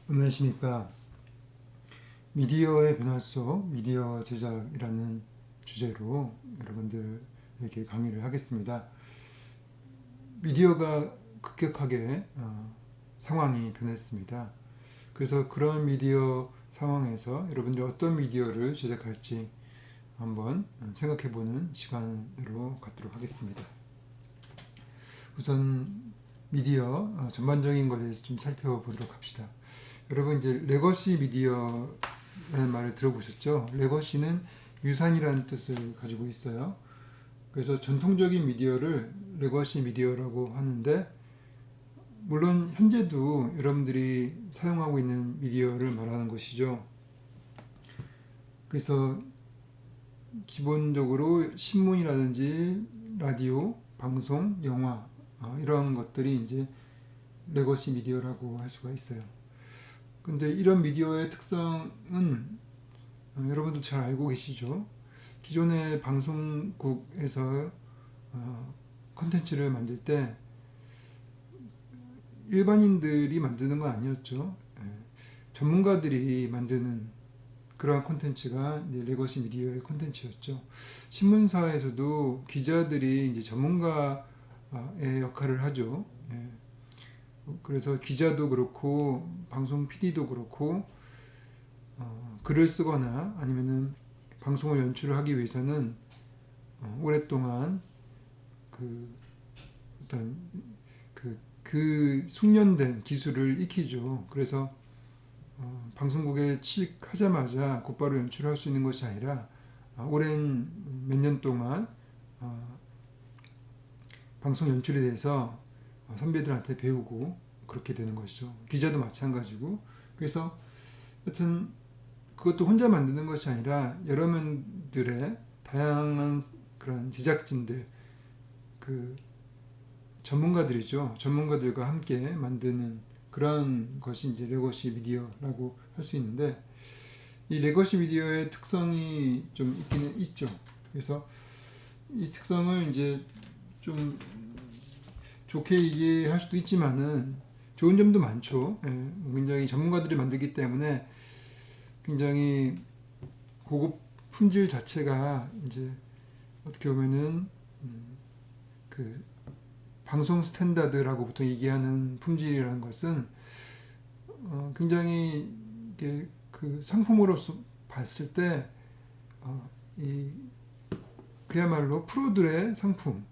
안녕하십니까. 미디어의 변화 속 미디어 제작이라는 주제로 여러분들에게 강의를 하겠습니다. 미디어가 급격하게 상황이 변했습니다. 그래서 그런 미디어 상황에서 여러분들이 어떤 미디어를 제작할지 한번 생각해보는 시간으로 갖도록 하겠습니다. 우선 미디어 전반적인 것에 대해서 좀 살펴보도록 합시다. 여러분 이제 레거시 미디어라는 말을 들어보셨죠? 레거시는 유산이라는 뜻을 가지고 있어요. 그래서 전통적인 미디어를 레거시 미디어라고 하는데, 물론 현재도 여러분들이 사용하고 있는 미디어를 말하는 것이죠. 그래서 기본적으로 신문이라든지 라디오, 방송, 영화 이런 것들이 이제 레거시 미디어라고 할 수가 있어요. 근데 이런 미디어의 특성은 여러분도 잘 알고 계시죠? 기존의 방송국에서 콘텐츠를 만들 때 일반인들이 만드는 건 아니었죠. 전문가들이 만드는 그러한 콘텐츠가 이제 레거시 미디어의 콘텐츠였죠. 신문사에서도 기자들이 이제 전문가의 역할을 하죠. 그래서 기자도 그렇고 방송 PD도 그렇고 글을 쓰거나 아니면은 방송을 연출을 하기 위해서는 오랫동안 그 어떤 그 숙련된 기술을 익히죠. 그래서 방송국에 취직하자마자 곧바로 연출할 수 있는 것이 아니라 오랜 몇 년 동안 방송 연출에 대해서 선배들한테 배우고 그렇게 되는 것이죠. 기자도 마찬가지고. 그래서 여튼 그것도 혼자 만드는 것이 아니라 여러 명들의 다양한 그런 제작진들, 그 전문가들이죠. 전문가들과 함께 만드는 그런 것이 이제 레거시 미디어라고 할 수 있는데, 이 레거시 미디어의 특성이 좀 있기는 있죠. 그래서 이 특성을 이제 좀 좋게 얘기할 수도 있지만은 좋은 점도 많죠. 굉장히 전문가들이 만들기 때문에 굉장히 고급 품질 자체가 이제 어떻게 보면은 그 방송 스탠다드라고 보통 얘기하는 품질이라는 것은 굉장히 이게 그 상품으로서 봤을 때 이 그야말로 프로들의 상품,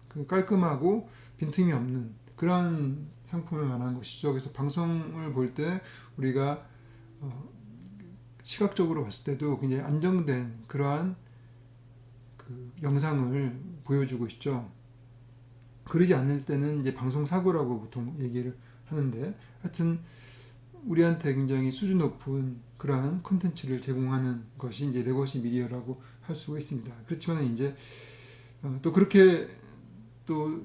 그 깔끔하고 빈틈이 없는 그런 상품을 말하는 것이죠. 그래서 방송을 볼 때 우리가 시각적으로 봤을 때도 굉장히 안정된 그러한 그 영상을 보여주고 있죠. 그러지 않을 때는 이제 방송 사고라고 보통 얘기를 하는데, 하여튼 우리한테 굉장히 수준 높은 그러한 콘텐츠를 제공하는 것이 이제 레거시 미디어라고 할 수가 있습니다. 그렇지만 이제 또 그렇게 또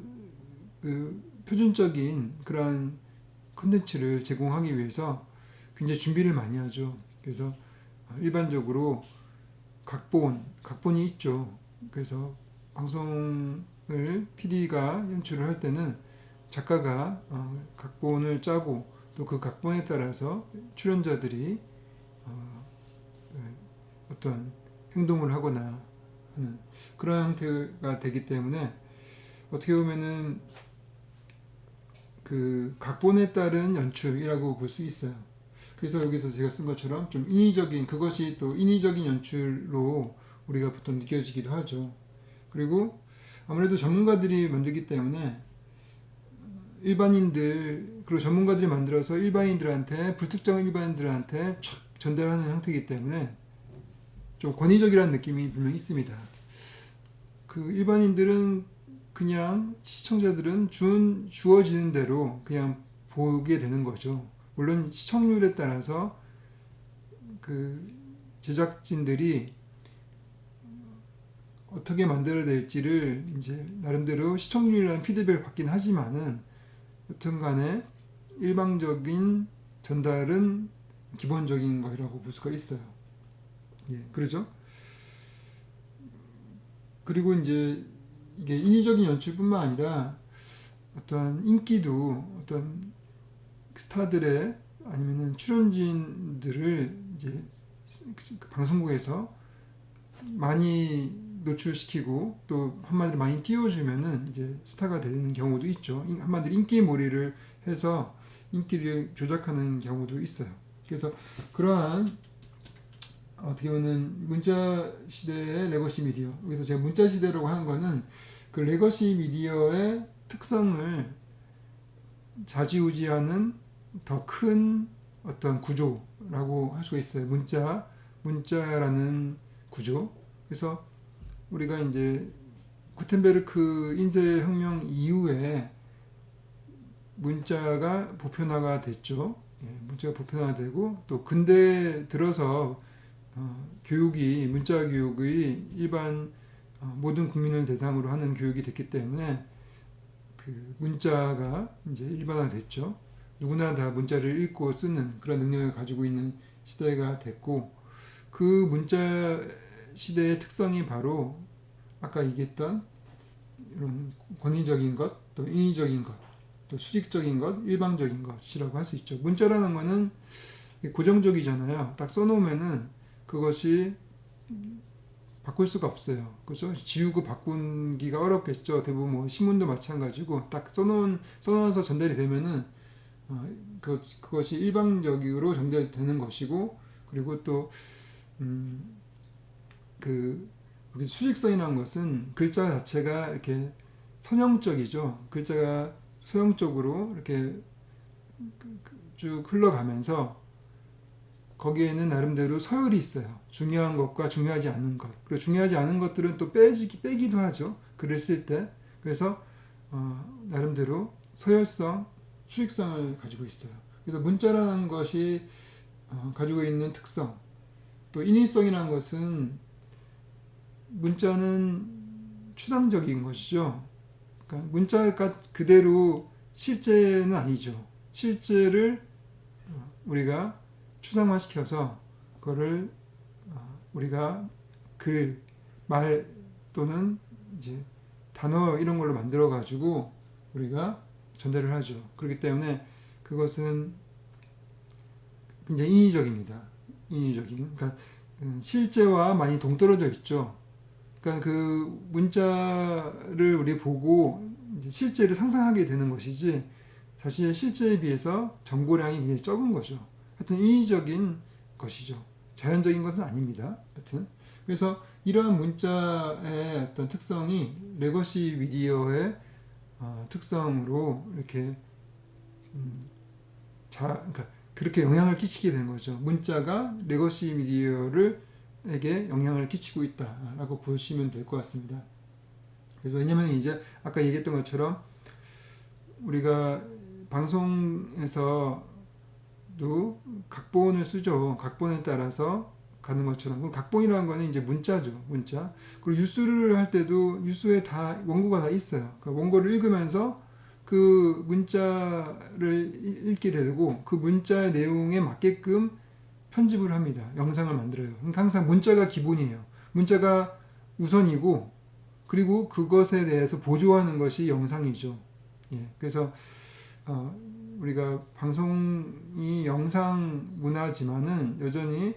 그 표준적인 그러한 콘텐츠를 제공하기 위해서 굉장히 준비를 많이 하죠. 그래서 일반적으로 각본이 있죠. 그래서 방송을 PD가 연출을 할 때는 작가가 각본을 짜고 또 그 각본에 따라서 출연자들이 어떤 행동을 하거나 하는 그런 형태가 되기 때문에 어떻게 보면은 그 각본에 따른 연출이라고 볼 수 있어요. 그래서 여기서 제가 쓴 것처럼 좀 인위적인, 그것이 또 인위적인 연출로 우리가 보통 느껴지기도 하죠. 그리고 아무래도 전문가들이 만들기 때문에 일반인들, 그리고 전문가들이 만들어서 일반인들한테, 불특정 일반인들한테 촥 전달하는 형태이기 때문에 좀 권위적이라는 느낌이 분명히 있습니다. 그 일반인들은 그냥 시청자들은 주어지는 대로 그냥 보게 되는 거죠. 물론 시청률에 따라서 그 제작진들이 어떻게 만들어야 될지를 이제 나름대로 시청률이라는 피드백을 받긴 하지만은 여튼 간에 일방적인 전달은 기본적인 것이라고 볼 수가 있어요. 예, 그러죠? 그리고 이제 이게 인위적인 연출뿐만 아니라 어떠한 인기도 어떤 스타들의 아니면은 출연진들을 이제 그 방송국에서 많이 노출시키고 또 한마디로 많이 띄워주면은 이제 스타가 되는 경우도 있죠. 한마디로 인기몰이를 해서 인기를 조작하는 경우도 있어요. 그래서 그러한 어떻게 보면 문자 시대의 레거시 미디어, 여기서 제가 문자 시대라고 하는 거는 그 레거시 미디어의 특성을 좌지우지하는 더 큰 어떤 구조라고 할 수가 있어요. 문자라는 구조. 그래서 우리가 이제 구텐베르크 인쇄혁명 이후에 문자가 보편화가 됐죠. 문자가 보편화되고 또 근대 들어서 문자 교육이 일반 모든 국민을 대상으로 하는 교육이 됐기 때문에 그 문자가 이제 일반화됐죠. 누구나 다 문자를 읽고 쓰는 그런 능력을 가지고 있는 시대가 됐고, 그 문자 시대의 특성이 바로 아까 얘기했던 이런 권위적인 것, 또 인위적인 것, 또 수직적인 것, 일방적인 것이라고 할 수 있죠. 문자라는 거는 고정적이잖아요. 딱 써놓으면은 그것이 바꿀 수가 없어요. 그죠? 지우고 바꾸기가 어렵겠죠. 대부분 뭐 신문도 마찬가지고 딱 써놓아서 전달이 되면은 그것이 일방적으로 전달되는 것이고, 그리고 또 수직성이라는 것은 글자 자체가 이렇게 선형적이죠. 글자가 소형적으로 이렇게 쭉 흘러가면서 거기에는 나름대로 서열이 있어요. 중요한 것과 중요하지 않은 것. 그리고 중요하지 않은 것들은 또 빼기도 하죠. 글을 쓸 때. 그래서 나름대로 서열성, 수직성을 가지고 있어요. 그래서 문자라는 것이 가지고 있는 특성, 또 인위성이라는 것은 문자는 추상적인 것이죠. 그러니까 문자가 그대로 실제는 아니죠. 실제를 우리가 추상화시켜서 그거를 우리가 글, 말 또는 이제 단어 이런 걸로 만들어 가지고 우리가 전달을 하죠. 그렇기 때문에 그것은 굉장히 인위적입니다. 인위적인. 그러니까 실제와 많이 동떨어져 있죠. 그러니까 그 문자를 우리 보고 이제 실제를 상상하게 되는 것이지, 사실 실제에 비해서 정보량이 굉장히 적은 거죠. 하여튼 인위적인 것이죠. 자연적인 것은 아닙니다. 하여튼 그래서 이러한 문자의 어떤 특성이 레거시 미디어의 특성으로 이렇게 그러니까 그렇게 영향을 끼치게 된 거죠. 문자가 레거시 미디어에게 영향을 끼치고 있다라고 보시면 될 것 같습니다. 그래서 왜냐면 이제 아까 얘기했던 것처럼 우리가 방송에서도 각본을 쓰죠. 각본에 따라서 가는 것처럼. 각본이라는 거는 이제 문자죠. 문자. 그리고 뉴스를 할 때도 뉴스에 다 원고가 다 있어요. 그 원고를 읽으면서 그 문자를 읽게 되고 그 문자의 내용에 맞게끔 편집을 합니다. 영상을 만들어요. 그러니까 항상 문자가 기본이에요. 문자가 우선이고, 그리고 그것에 대해서 보조하는 것이 영상이죠. 그래서 우리가 방송이 영상 문화지만은 여전히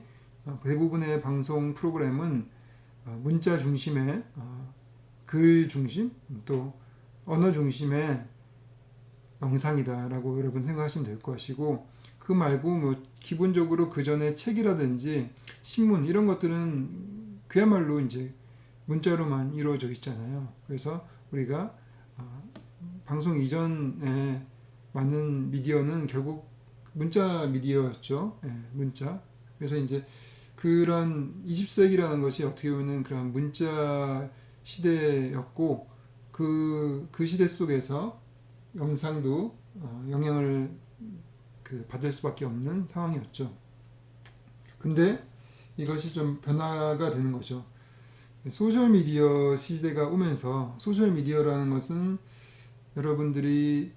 대부분의 방송 프로그램은 문자 중심의 글 중심, 또 언어 중심의 영상이다라고 여러분 생각하시면 될 것이고, 그 말고 뭐 기본적으로 그 전에 책이라든지 신문 이런 것들은 그야말로 이제 문자로만 이루어져 있잖아요. 그래서 우리가 방송 이전에 많은 미디어는 결국 문자 미디어였죠. 문자. 그래서 이제 그런 20세기라는 것이 어떻게 보면 그런 문자 시대였고, 그 시대 속에서 영상도 영향을 받을 수밖에 없는 상황이었죠. 근데 이것이 좀 변화가 되는 거죠. 소셜미디어 시대가 오면서, 소셜미디어라는 것은 여러분들이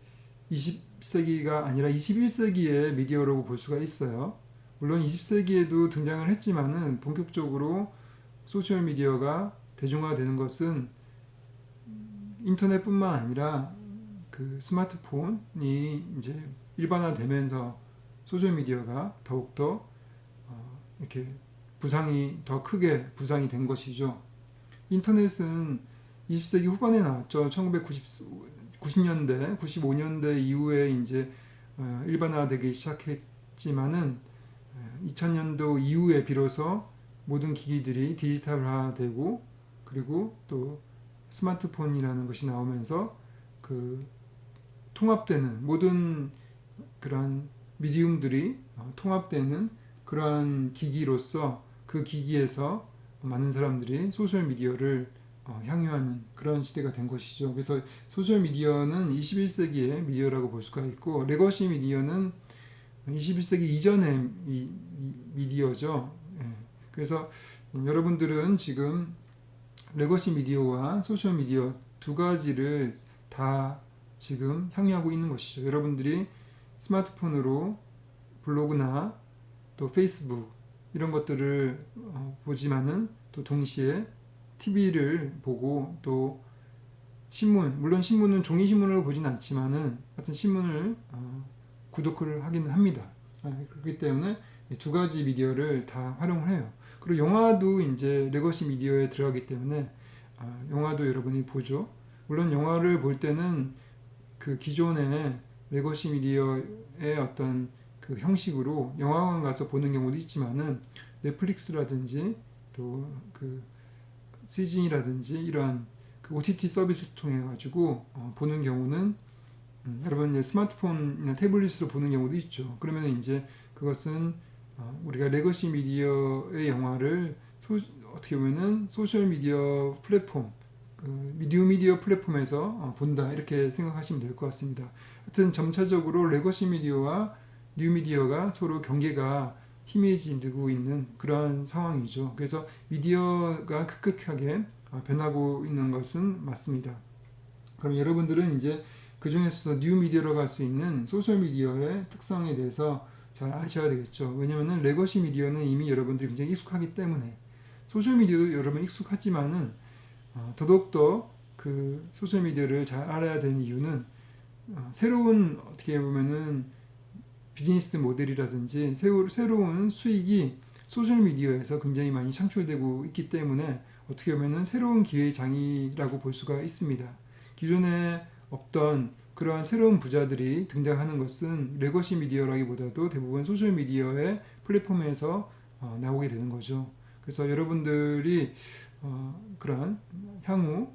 20세기가 아니라 21세기의 미디어라고 볼 수가 있어요. 물론 20세기에도 등장을 했지만은 본격적으로 소셜미디어가 대중화되는 것은 인터넷뿐만 아니라 그 스마트폰이 이제 일반화되면서 소셜미디어가 더욱더 이렇게 부상이 더 크게 부상이 된 것이죠. 인터넷은 20세기 후반에 나왔죠. 1990년대, 95년대 이후에 이제 일반화되기 시작했지만은 2000년도 이후에 비로소 모든 기기들이 디지털화되고 그리고 또 스마트폰이라는 것이 나오면서 그 통합되는 모든 그런 미디움들이 통합되는 그러한 기기로서 그 기기에서 많은 사람들이 소셜미디어를 향유하는 그런 시대가 된 것이죠. 그래서 소셜미디어는 21세기의 미디어라고 볼 수가 있고 레거시 미디어는 21세기 이전의 미디어죠. 예. 그래서 여러분들은 지금 레거시 미디어와 소셜미디어 두 가지를 다 지금 향유하고 있는 것이죠. 여러분들이 스마트폰으로 블로그나 또 페이스북 이런 것들을 보지만은 또 동시에 TV를 보고 또 신문, 물론 신문은 종이 신문으로 보진 않지만은 같은 신문을 구독을 하기는 합니다. 그렇기 때문에 두 가지 미디어를 다 활용을 해요. 그리고 영화도 이제 레거시 미디어에 들어가기 때문에 영화도 여러분이 보죠. 물론 영화를 볼 때는 그 기존의 레거시 미디어의 어떤 그 형식으로 영화관 가서 보는 경우도 있지만은 넷플릭스라든지 또 그 시즌이라든지 이러한 그 OTT 서비스를 통해 가지고 보는 경우는 여러분 이제 스마트폰이나 태블릿으로 보는 경우도 있죠. 그러면 이제 그것은 우리가 레거시 미디어의 영화를 어떻게 보면은 소셜 미디어 플랫폼, 뉴 미디어 플랫폼에서 본다 이렇게 생각하시면 될 것 같습니다. 하여튼 점차적으로 레거시 미디어와 뉴 미디어가 서로 경계가 희미해지고 있는 그런 상황이죠. 그래서 미디어가 급격하게 변하고 있는 것은 맞습니다. 그럼 여러분들은 이제 그 중에서 뉴 미디어로 갈 수 있는 소셜 미디어의 특성에 대해서 잘 아셔야 되겠죠. 왜냐면은 레거시 미디어는 이미 여러분들이 굉장히 익숙하기 때문에 소셜 미디어도 여러분 익숙하지만은 더더욱더 그 소셜 미디어를 잘 알아야 되는 이유는 새로운 어떻게 보면은 비즈니스 모델이라든지 새로운 수익이 소셜미디어에서 굉장히 많이 창출되고 있기 때문에 어떻게 보면 새로운 기회의 장이라고 볼 수가 있습니다. 기존에 없던 그러한 새로운 부자들이 등장하는 것은 레거시 미디어라기보다도 대부분 소셜미디어의 플랫폼에서 나오게 되는 거죠. 그래서 여러분들이 그러한 향후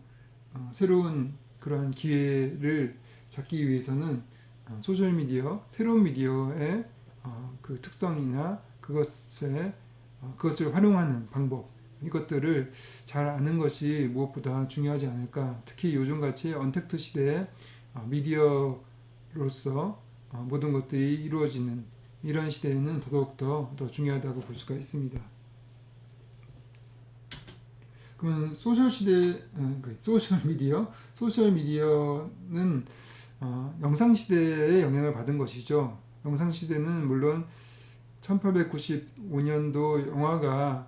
새로운 그러한 기회를 잡기 위해서는 소셜미디어, 새로운 미디어의 그 특성이나 그것을 활용하는 방법 이것들을 잘 아는 것이 무엇보다 중요하지 않을까. 특히 요즘같이 언택트 시대에 미디어로서 모든 것들이 이루어지는 이런 시대에는 더더욱더 더 중요하다고 볼 수가 있습니다. 그러면 소셜미디어는 영상시대에 영향을 받은 것이죠. 영상시대는 물론 1895년도 영화가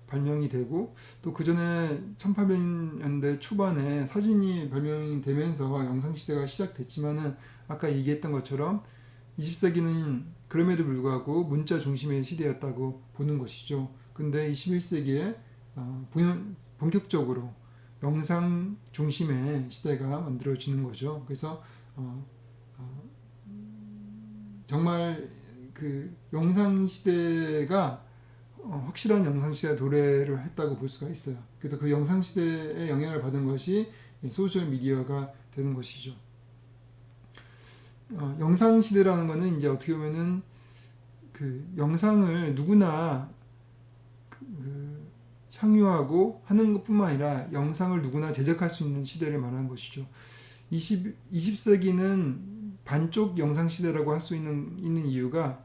발명이 되고 또 그 전에 1800년대 초반에 사진이 발명이 되면서 영상시대가 시작됐지만은 아까 얘기했던 것처럼 20세기는 그럼에도 불구하고 문자 중심의 시대였다고 보는 것이죠. 근데 21세기에 본격적으로 영상 중심의 시대가 만들어지는 거죠. 그래서 정말 그 영상 시대가 확실한 영상 시대 도래를 했다고 볼 수가 있어요. 그래서 그 영상 시대에 영향을 받은 것이 소셜 미디어가 되는 것이죠. 영상 시대라는 것은 이제 어떻게 보면은 그 영상을 누구나 향유하고 하는 것뿐만 아니라 영상을 누구나 제작할 수 있는 시대를 말하는 것이죠. 20세기는 반쪽 영상 시대라고 할 수 있는 이유가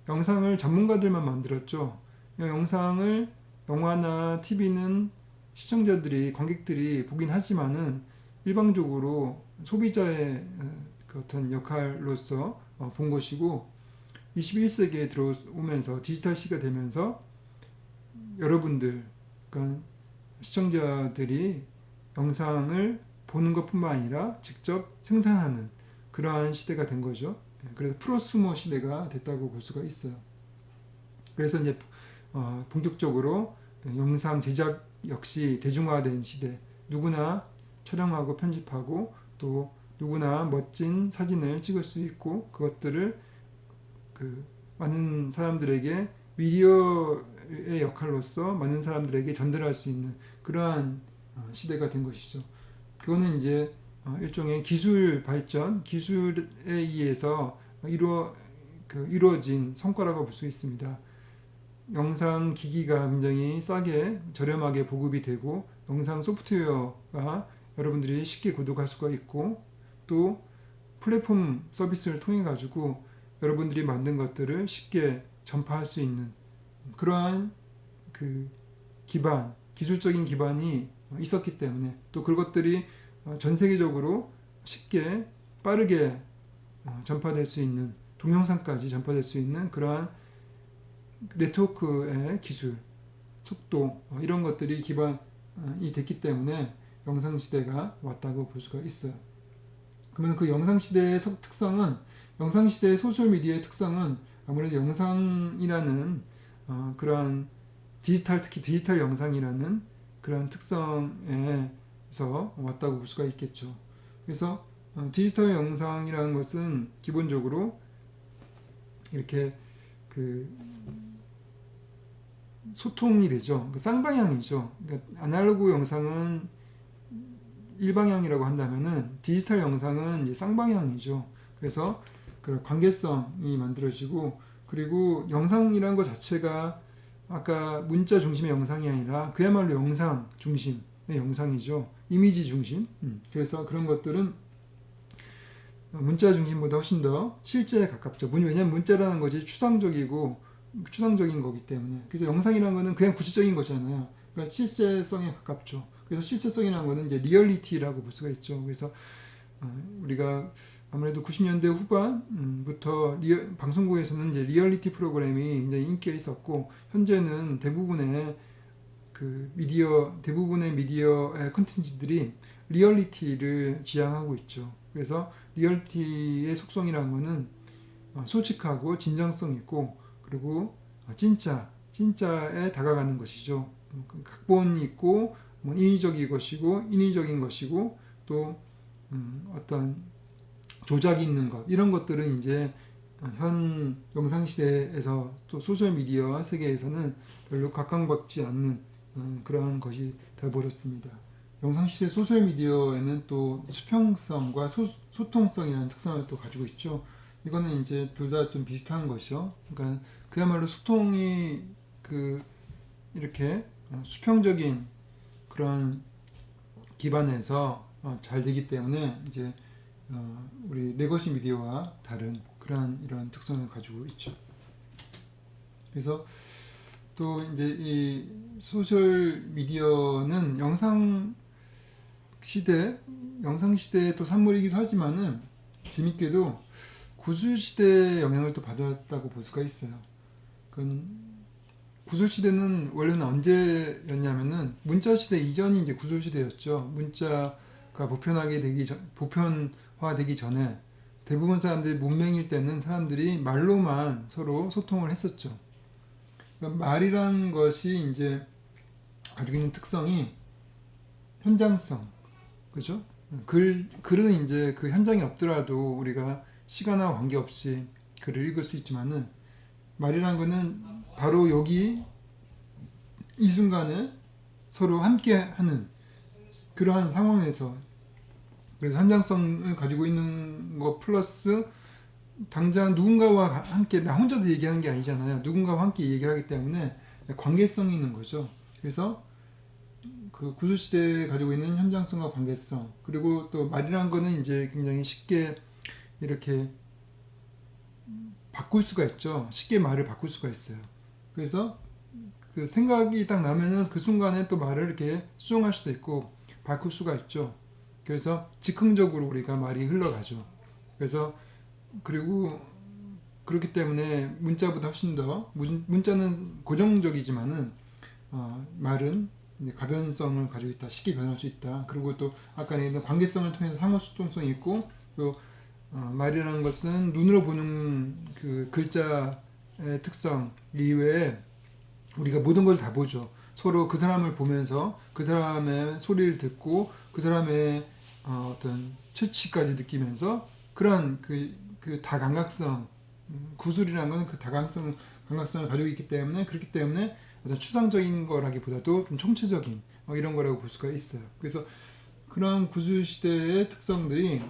영상을 전문가들만 만들었죠. 영상을 영화나 TV는 시청자들이 관객들이 보긴 하지만은 일방적으로 소비자의 그 어떤 역할로서 본 것이고 21세기에 들어오면서 디지털 시대가 되면서 여러분들 그러니까 시청자들이 영상을 보는 것뿐만 아니라 직접 생산하는 그러한 시대가 된 거죠. 그래서 프로수머 시대가 됐다고 볼 수가 있어요. 그래서 이제 본격적으로 영상 제작 역시 대중화된 시대, 누구나 촬영하고 편집하고 또 누구나 멋진 사진을 찍을 수 있고 그것들을 많은 사람들에게 미디어의 역할로서 많은 사람들에게 전달할 수 있는 그러한 시대가 된 것이죠. 그거는 이제 일종의 기술 발전, 기술에 의해서 이루어진 성과라고 볼 수 있습니다. 영상 기기가 굉장히 싸게 저렴하게 보급이 되고 영상 소프트웨어가 여러분들이 쉽게 구독할 수가 있고 또 플랫폼 서비스를 통해 가지고 여러분들이 만든 것들을 쉽게 전파할 수 있는 그러한 기술적인 기반이 있었기 때문에 또 그것들이 전 세계적으로 쉽게 빠르게 전파될 수 있는 동영상까지 전파될 수 있는 그러한 네트워크의 기술, 속도 이런 것들이 기반이 됐기 때문에 영상시대가 왔다고 볼 수가 있어요. 그러면 그 영상시대의 특성은 영상시대의 소셜미디어의 특성은 아무래도 영상이라는 그러한 특히 디지털 영상이라는 그런 특성에서 왔다고 볼 수가 있겠죠. 그래서 디지털 영상이라는 것은 기본적으로 이렇게 소통이 되죠. 쌍방향이죠. 그러니까 아날로그 영상은 일방향이라고 한다면은 디지털 영상은 이제 쌍방향이죠. 그래서 그 관계성이 만들어지고 그리고 영상이라는 것 자체가 아까 문자 중심의 영상이 아니라 그야말로 영상 중심의 영상이죠. 이미지 중심. 그래서 그런 것들은 문자 중심보다 훨씬 더 실제에 가깝죠. 왜냐하면 문자라는 것이 추상적인 거기 때문에. 그래서 영상이라는 것은 그냥 구체적인 거잖아요. 그러니까 실제성에 가깝죠. 그래서 실제성이라는 것은 이제 리얼리티라고 볼 수가 있죠. 그래서 우리가 아무래도 90년대 후반부터 방송국에서는 이제 리얼리티 프로그램이 굉장히 인기가 있었고 현재는 대부분의 미디어의 콘텐츠들이 리얼리티를 지향하고 있죠. 그래서 리얼리티의 속성이라는 것은 솔직하고 진정성 있고 그리고 진짜에 다가가는 것이죠. 각본이 있고 인위적인 것이고 또 어떤 조작이 있는 것 이런 것들은 이제 현 영상 시대에서 또 소셜 미디어 세계에서는 별로 각광받지 않는 그러한 것이 되어버렸습니다. 영상 시대 소셜 미디어에는 또 수평성과 소통성이라는 특성을 또 가지고 있죠. 이거는 이제 둘 다 좀 비슷한 것이요. 그러니까 그야말로 소통이 이렇게 수평적인 그런 기반에서 잘 되기 때문에 이제 우리 레거시 미디어와 다른 그러한 이런 특성을 가지고 있죠. 그래서 또 이제 이 소셜 미디어는 영상 시대의 또 산물이기도 하지만은 재밌게도 구술 시대의 영향을 또 받았다고 볼 수가 있어요. 구술 시대는 원래는 언제였냐면은 문자 시대 이전이 이제 구술 시대였죠. 문자가 보편화되기 전에 대부분 사람들이 문맹일 때는 사람들이 말로만 서로 소통을 했었죠. 그러니까 말이라는 것이 이제 가지고 있는 특성이 현장성, 그죠? 글은 이제 그 현장이 없더라도 우리가 시간과 관계없이 글을 읽을 수 있지만은 말이라는 거는 바로 여기 이 순간에 서로 함께 하는 그러한 상황에서 그래서 현장성을 가지고 있는 것 플러스 당장 누군가와 함께 나 혼자서 얘기하는 게 아니잖아요. 누군가와 함께 얘기를 하기 때문에 관계성이 있는 거죠. 그래서 그 구조시대에 가지고 있는 현장성과 관계성 그리고 또 말이라는 거는 이제 굉장히 쉽게 이렇게 바꿀 수가 있죠. 쉽게 말을 바꿀 수가 있어요. 그래서 그 생각이 딱 나면은 그 순간에 또 말을 이렇게 수정할 수도 있고 바꿀 수가 있죠. 그래서 즉흥적으로 우리가 말이 흘러가죠. 그래서 그리고 그렇기 때문에 문자보다 훨씬 더 문자는 고정적이지만은 말은 가변성을 가지고 있다. 쉽게 변할 수 있다. 그리고 또 아까 얘기했던 관계성을 통해서 상호소통성이 있고 또 말이라는 것은 눈으로 보는 그 글자의 특성 이외에 우리가 모든 걸 다 보죠. 서로 그 사람을 보면서 그 사람의 소리를 듣고 그 사람의 어떤 채취까지 느끼면서 그런 그 다감각성, 구술이라는 것은 그 감각성을 가지고 있기 때문에 그렇기 때문에 어떤 추상적인 거라기보다도 좀 총체적인 이런 거라고 볼 수가 있어요. 그래서 그런 구술 시대의 특성들이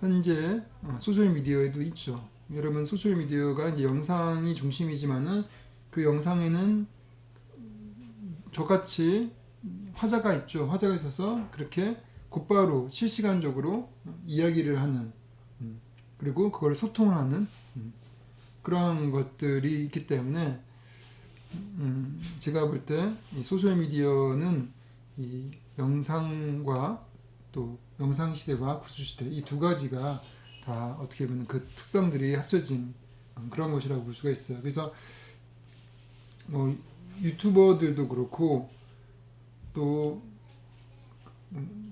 현재 소셜 미디어에도 있죠. 여러분 소셜 미디어가 이제 영상이 중심이지만은 그 영상에는 저같이 화자가 있죠. 화자가 있어서 그렇게 곧바로 실시간적으로 이야기를 하는 그리고 그걸 소통을 하는 그런 것들이 있기 때문에 제가 볼 때 소셜 미디어는 이 영상과 또 영상 시대와 구술 시대 이 두 가지가 다 어떻게 보면 그 특성들이 합쳐진 그런 것이라고 볼 수가 있어요. 그래서 뭐 유튜버들도 그렇고 또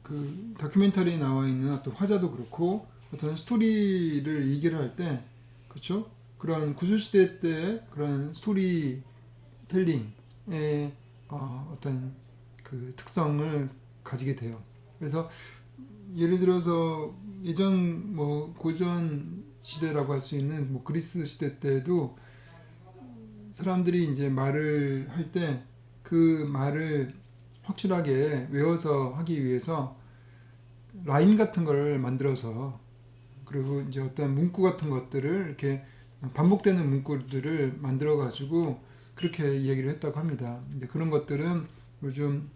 그 다큐멘터리에 나와 있는 어떤 화자도 그렇고 어떤 스토리를 얘기를 할 때 그렇죠? 그런 구술 시대 때 그런 스토리텔링의 어떤 그 특성을 가지게 돼요. 그래서 예를 들어서 예전 뭐 고전 시대라고 할 수 있는 뭐 그리스 시대 때도 사람들이 이제 말을 할 때 그 말을 확실하게 외워서 하기 위해서 라임 같은 걸 만들어서 그리고 이제 어떤 문구 같은 것들을 이렇게 반복되는 문구들을 만들어 가지고 그렇게 이야기를 했다고 합니다. 이제 그런 것들은 요즘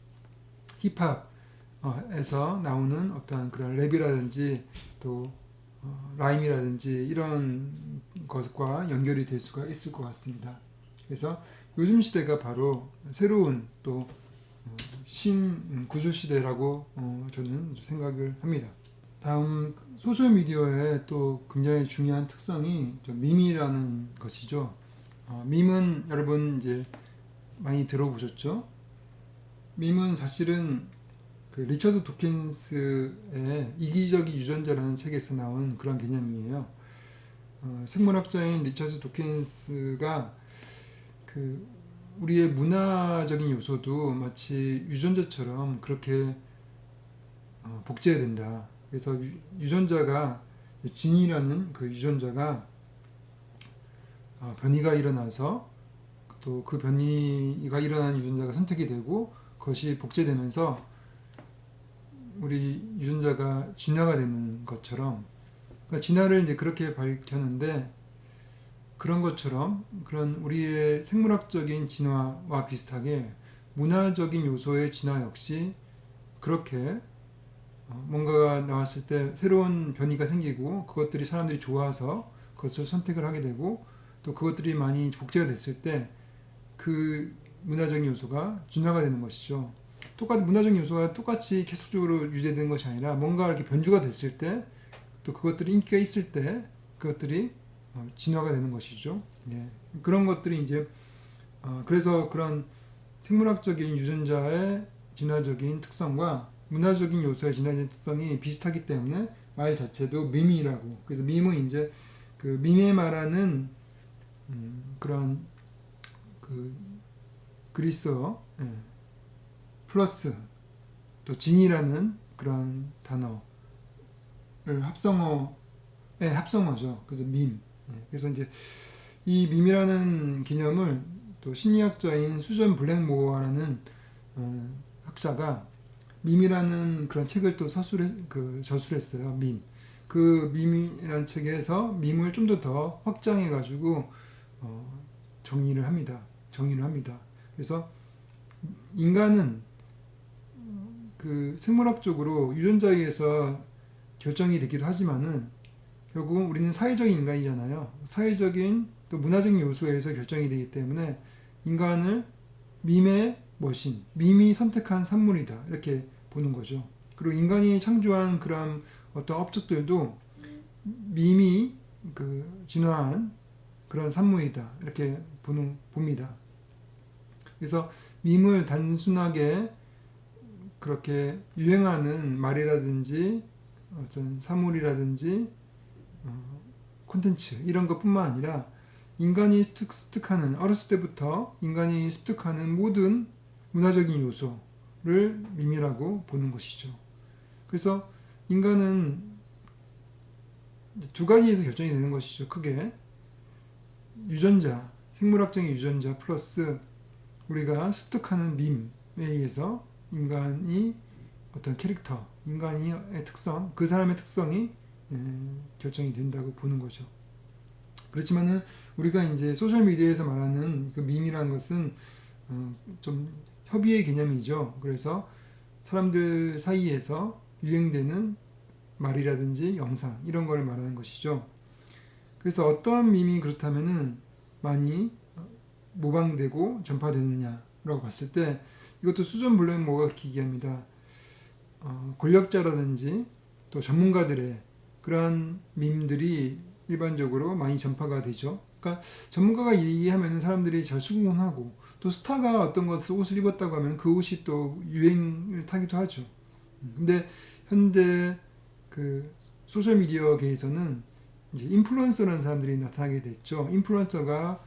힙합에서 나오는 어떤 그런 랩이라든지 또 라임이라든지 이런 것과 연결이 될 수가 있을 것 같습니다. 그래서 요즘 시대가 바로 새로운 또 구술 시대라고 저는 생각을 합니다. 다음 소셜미디어의 또 굉장히 중요한 특성이 밈이라는 것이죠. 밈은 여러분 이제 많이 들어보셨죠? 밈은 사실은 그 리처드 도킨스의 이기적인 유전자라는 책에서 나온 그런 개념이에요. 생물학자인 리처드 도킨스가 그 우리의 문화적인 요소도 마치 유전자처럼 그렇게 복제해야 된다. 그래서 유전자가 진이라는 그 유전자가 변이가 일어나서 또 그 변이가 일어난 유전자가 선택이 되고 그것이 복제되면서 우리 유전자가 진화가 되는 것처럼 그러니까 진화를 이제 그렇게 밝혔는데 그런 것처럼 그런 우리의 생물학적인 진화와 비슷하게 문화적인 요소의 진화 역시 그렇게 뭔가가 나왔을 때 새로운 변이가 생기고 그것들이 사람들이 좋아서 그것을 선택을 하게 되고 또 그것들이 많이 복제가 됐을 때 그 문화적인 요소가 진화가 되는 것이죠. 문화적인 요소가 똑같이 계속적으로 유지되는 것이 아니라 뭔가 이렇게 변주가 됐을 때 또 그것들이 인기가 있을 때 그것들이 진화가 되는 것이죠. 예. 그런 것들이 이제 그래서 그런 생물학적인 유전자의 진화적인 특성과 문화적인 요소의 진화적인 특성이 비슷하기 때문에 말 자체도 밈이라고. 그래서 밈은 이제 그 밈에 말하는 그런 그 그리스어 플러스 또 진이라는 그런 단어를 합성어죠. 그래서 밈. 그래서 이제 이 밈이라는 개념을 또 심리학자인 수전 블랙모어라는 학자가 밈이라는 그런 책을 또 저술했어요. 밈. 그 밈이라는 책에서 밈을 좀 더 확장해가지고 정의를 합니다. 그래서 인간은 그 생물학적으로 유전자에 의해서 결정이 되기도 하지만은 결국은 우리는 사회적인 인간이잖아요. 사회적인 또 문화적인 요소에 의해서 결정이 되기 때문에 인간을 밈의 머신, 밈이 선택한 산물이다 이렇게 보는 거죠. 그리고 인간이 창조한 그런 어떤 업적들도 밈이 그 진화한 그런 산물이다 이렇게 봅니다. 그래서 밈을 단순하게 그렇게 유행하는 말이라든지 어떤 사물이라든지 콘텐츠 이런 것뿐만 아니라 인간이 습득하는 어렸을 때부터 인간이 습득하는 모든 문화적인 요소를 밈이라고 보는 것이죠. 그래서 인간은 두 가지에서 결정이 되는 것이죠. 크게 유전자, 생물학적인 유전자 플러스 우리가 습득하는 밈에 의해서 인간이 어떤 캐릭터, 인간의 특성, 그 사람의 특성이 결정이 된다고 보는 거죠. 그렇지만은 우리가 이제 소셜 미디어에서 말하는 그 밈이라는 것은 좀 협의의 개념이죠. 그래서 사람들 사이에서 유행되는 말이라든지 영상 이런 걸 말하는 것이죠. 그래서 어떠한 밈이 그렇다면은 많이 모방되고 전파되느냐라고 봤을 때 이것도 수전 블랙모어가 기기합니다. 권력자라든지 또 전문가들의 그러한 밈들이 일반적으로 많이 전파가 되죠. 그러니까 전문가가 얘기하면 사람들이 잘 수긍하고 또 스타가 어떤 옷을 입었다고 하면 그 옷이 또 유행을 타기도 하죠. 근데 현대 그 소셜미디어계에서는 이제 인플루언서라는 사람들이 나타나게 됐죠. 인플루언서가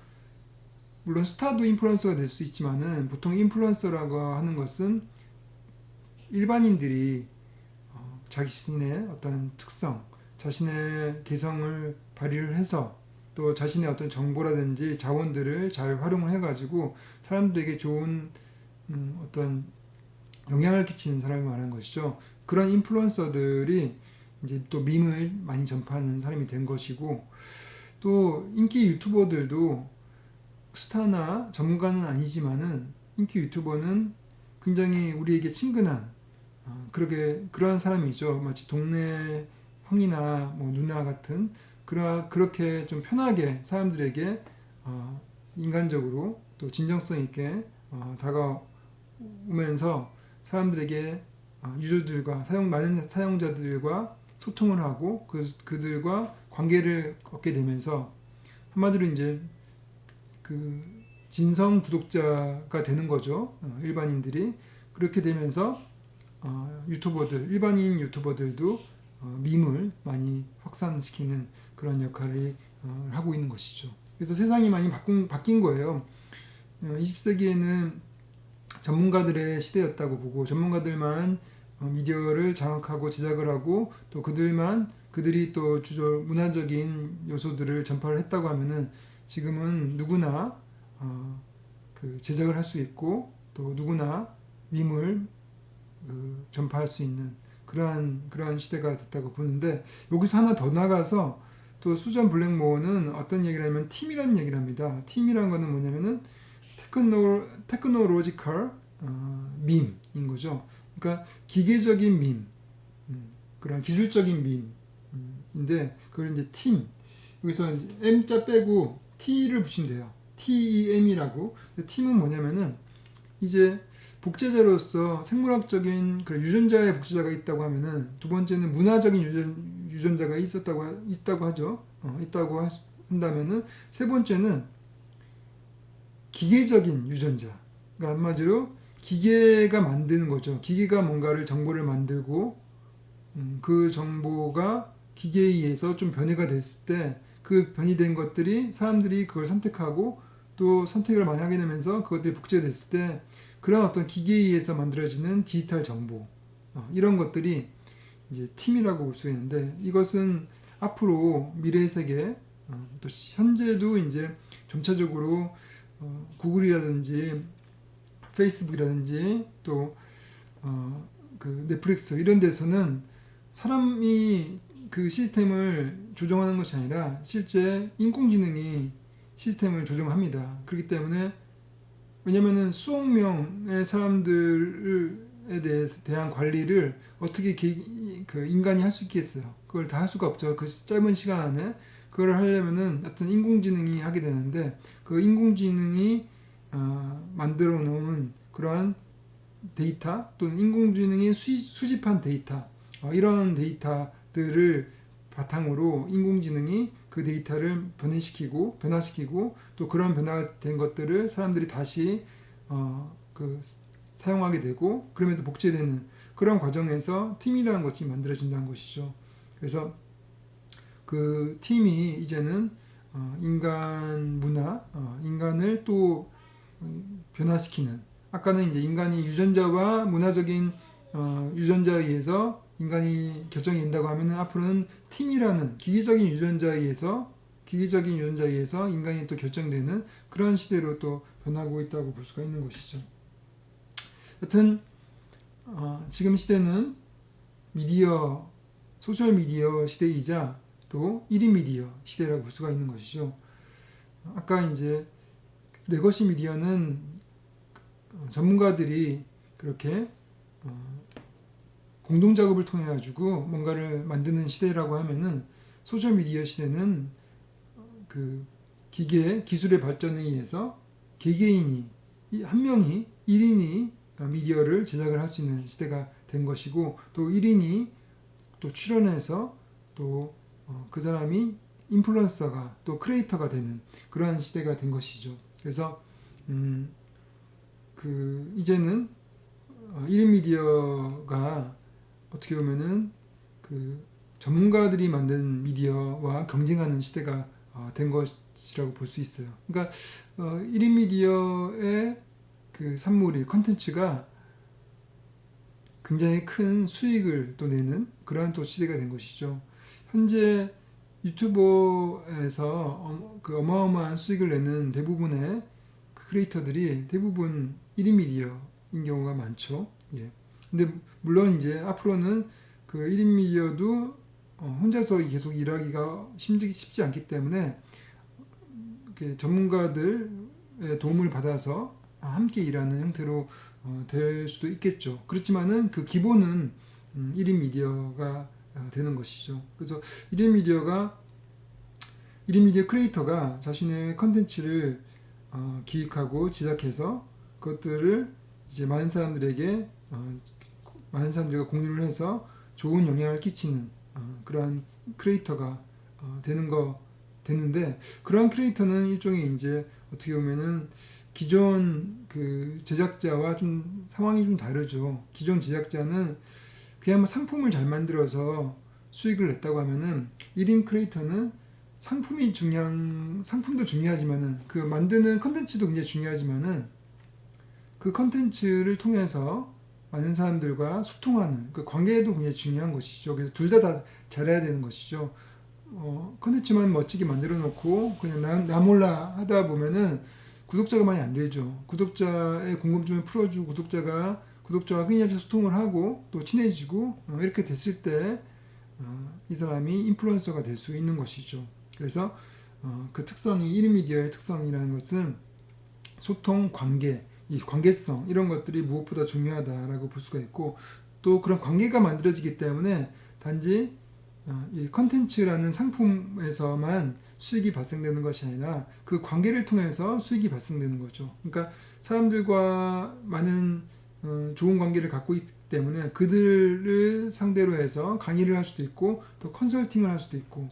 물론 스타도 인플루언서가 될 수 있지만은 보통 인플루언서라고 하는 것은 일반인들이 자신의 어떤 특성, 자신의 개성을 발휘를 해서 또 자신의 어떤 정보라든지 자원들을 잘 활용을 해가지고 사람들에게 좋은 어떤 영향을 끼치는 사람을 말하는 것이죠. 그런 인플루언서들이 이제 또 밈을 많이 전파하는 사람이 된 것이고 또 인기 유튜버들도 스타나 전문가는 아니지만은 인기 유튜버는 굉장히 우리에게 친근한 그런 사람이죠. 마치 동네 형이나 뭐 누나 같은 그렇게 좀 편하게 사람들에게 인간적으로 또 진정성 있게 다가오면서 사람들에게 유저들과 많은 사용자들과 소통을 하고 그들과 관계를 얻게 되면서 한마디로 이제 그 진성 구독자가 되는 거죠. 일반인들이 그렇게 되면서 일반인 유튜버들도 밈을 많이 확산시키는 그런 역할을 하고 있는 것이죠. 그래서 세상이 많이 바뀐 거예요. 20세기에는 전문가들의 시대였다고 보고 전문가들만 미디어를 장악하고 제작을 하고 또 그들이 또 문화적인 요소들을 전파를 했다고 하면은 지금은 누구나 그 제작을 할 수 있고 또 누구나 밈을 전파할 수 있는 그러한 시대가 됐다고 보는데 여기서 하나 더 나가서 또 수전 블랙모어는 어떤 얘기를 하면 팀이라는 얘기를 합니다. 팀이라는 거는 뭐냐면은 테크노로지컬 밈인 거죠. 그러니까 기계적인 밈, 그런 기술적인 밈인데 그걸 이제 팀 여기서 M자 빼고 T를 붙이면 돼요. TEM이라고. 팀은 뭐냐면은 이제 복제자로서 생물학적인 그 유전자의 복제자가 있다고 하면은 두 번째는 문화적인 유전자가 있다고 하죠. 있다고 한다면은 세 번째는 기계적인 유전자. 그러니까 한마디로 기계가 만드는 거죠. 기계가 뭔가를 정보를 만들고 그 정보가 기계에 의해서 좀 변이가 됐을 때 그 변이된 것들이 사람들이 그걸 선택하고 또 선택을 많이 하게 되면서 그것들이 복제됐을 때 그런 어떤 기계에 의해서 만들어지는 디지털 정보 이런 것들이 이제 팀이라고 볼 수 있는데 이것은 앞으로 미래의 세계 또 현재도 이제 점차적으로 구글이라든지 페이스북이라든지 또 그 넷플릭스 이런 데서는 사람이 그 시스템을 조정하는 것이 아니라 실제 인공지능이 시스템을 조정합니다. 그렇기 때문에 왜냐면은 수억 명의 사람들에 대한 관리를 어떻게 그 인간이 할 수 있겠어요. 그걸 다 할 수가 없죠. 그 짧은 시간 안에 그걸 하려면은 어떤 인공지능이 하게 되는데 그 인공지능이 만들어 놓은 그러한 데이터 또는 인공지능이 수집한 데이터 이런 데이터들을 바탕으로 인공지능이 그 데이터를 변화시키고 또 그런 변화된 것들을 사람들이 다시 사용하게 되고 그러면서 복제되는 그런 과정에서 팀이라는 것이 만들어진다는 것이죠. 그래서 그 팀이 이제는 인간 문화, 인간을 또 변화시키는, 아까는 이제 인간이 유전자와 문화적인 유전자에 의해서 인간이 결정이 된다고 하면은 앞으로는 팀이라는 기계적인 유전자에 의해서 인간이 또 결정되는 그런 시대로 또 변하고 있다고 볼 수가 있는 것이죠. 여튼 지금 시대는 미디어, 소셜미디어 시대이자 또 1인 미디어 시대라고 볼 수가 있는 것이죠. 아까 이제 레거시 미디어는 전문가들이 그렇게 공동작업을 통해 가지고 뭔가를 만드는 시대라고 하면은, 소셜미디어 시대는 그 기술의 발전에 의해서 개개인이, 한 명이, 1인이 미디어를 제작을 할 수 있는 시대가 된 것이고, 또 1인이 또 출연해서 또 그 사람이 인플루언서가 또 크리에이터가 되는 그러한 시대가 된 것이죠. 그래서 이제는 1인 미디어가 어떻게 보면은 그 전문가들이 만든 미디어와 경쟁하는 시대가 된 것이라고 볼 수 있어요. 그러니까 1인 미디어의 그 산물이, 컨텐츠가 굉장히 큰 수익을 또 내는 그러한 또 시대가 된 것이죠. 현재 유튜버에서 그 어마어마한 수익을 내는 대부분의 크리에이터들이 대부분 1인 미디어인 경우가 많죠. 예. 근데 물론 이제 앞으로는 그 1인 미디어도 혼자서 계속 일하기가 쉽지 않기 때문에 전문가들의 도움을 받아서 함께 일하는 형태로 될 수도 있겠죠. 그렇지만은 그 기본은 1인 미디어가 되는 것이죠. 그래서 1인 미디어 크리에이터가 자신의 컨텐츠를 기획하고 제작해서 그것들을 이제 많은 사람들과 공유를 해서 좋은 영향을 끼치는 그러한 크리에이터가 되는데, 그러한 크리에이터는 일종의 이제 어떻게 보면은 기존 그 제작자와 좀 상황이 좀 다르죠. 기존 제작자는 그냥 상품을 잘 만들어서 수익을 냈다고 하면은, 1인 크리에이터는 상품도 중요하지만은 그 만드는 컨텐츠도 굉장히 중요하지만은 그 컨텐츠를 통해서 많은 사람들과 소통하는 그 관계도 굉장히 중요한 것이죠. 그래서 둘 다 잘해야 되는 것이죠. 컨텐츠만 멋지게 만들어 놓고 그냥 나 몰라 하다 보면은 구독자가 많이 안 되죠. 구독자의 궁금증을 풀어주고 구독자와 끊임없이 소통을 하고 또 친해지고 이렇게 됐을 때 이 사람이 인플루언서가 될 수 있는 것이죠. 그래서 그 특성이, 1인 미디어의 특성이라는 것은 소통, 관계, 이 관계성, 이런 것들이 무엇보다 중요하다라고 볼 수가 있고, 또 그런 관계가 만들어지기 때문에 단지 이 컨텐츠라는 상품에서만 수익이 발생되는 것이 아니라 그 관계를 통해서 수익이 발생되는 거죠. 그러니까 사람들과 많은 좋은 관계를 갖고 있기 때문에 그들을 상대로 해서 강의를 할 수도 있고, 또 컨설팅을 할 수도 있고,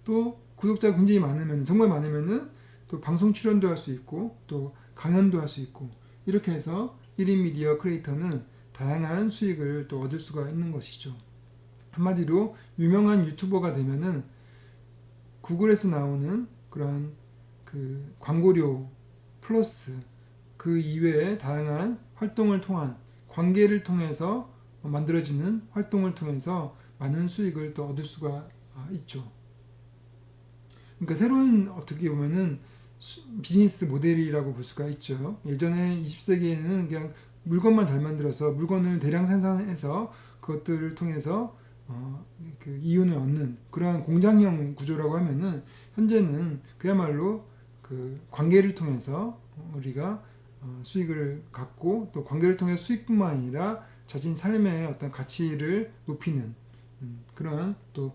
또 구독자가 굉장히 많으면, 정말 많으면은 또 방송 출연도 할 수 있고, 또 강연도 할 수 있고, 이렇게 해서 1인 미디어 크리에이터는 다양한 수익을 또 얻을 수가 있는 것이죠. 한마디로 유명한 유튜버가 되면은 구글에서 나오는 그런 그 광고료 플러스 그 이외에 다양한 활동을 통한, 관계를 통해서 만들어지는 활동을 통해서 많은 수익을 또 얻을 수가 있죠. 그러니까 새로운, 어떻게 보면은 비즈니스 모델이라고 볼 수가 있죠. 예전에 20세기에는 그냥 물건만 잘 만들어서 물건을 대량 생산해서 그것들을 통해서 그 이윤을 얻는 그러한 공장형 구조라고 하면은, 현재는 그야말로 그 관계를 통해서 우리가 수익을 갖고, 또 관계를 통해 수익뿐만 아니라 자신 삶의 어떤 가치를 높이는 그러한 또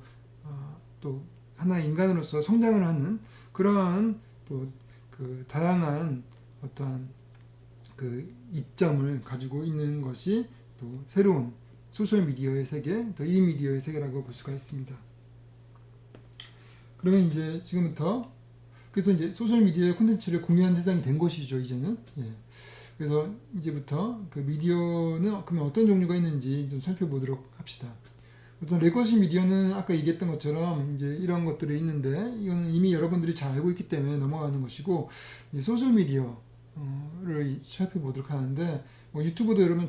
하나의 인간으로서 성장을 하는 그러한 또 그 다양한 어떠한 그 이점을 가지고 있는 것이 또 새로운 소셜미디어의 세계, 또 1인 미디어의 세계라고 볼 수가 있습니다. 그러면 이제 지금부터, 그래서 이제 소셜미디어의 콘텐츠를 공유하는 세상이 된 것이죠, 이제는. 예. 그래서 이제부터 그 미디어는 그러면 어떤 종류가 있는지 좀 살펴보도록 합시다. 어떤 레거시 미디어는 아까 얘기했던 것처럼 이제 이런 것들이 있는데 이건 이미 여러분들이 잘 알고 있기 때문에 넘어가는 것이고, 이제 소셜 미디어를 살펴보도록 하는데, 뭐 유튜브도 여러분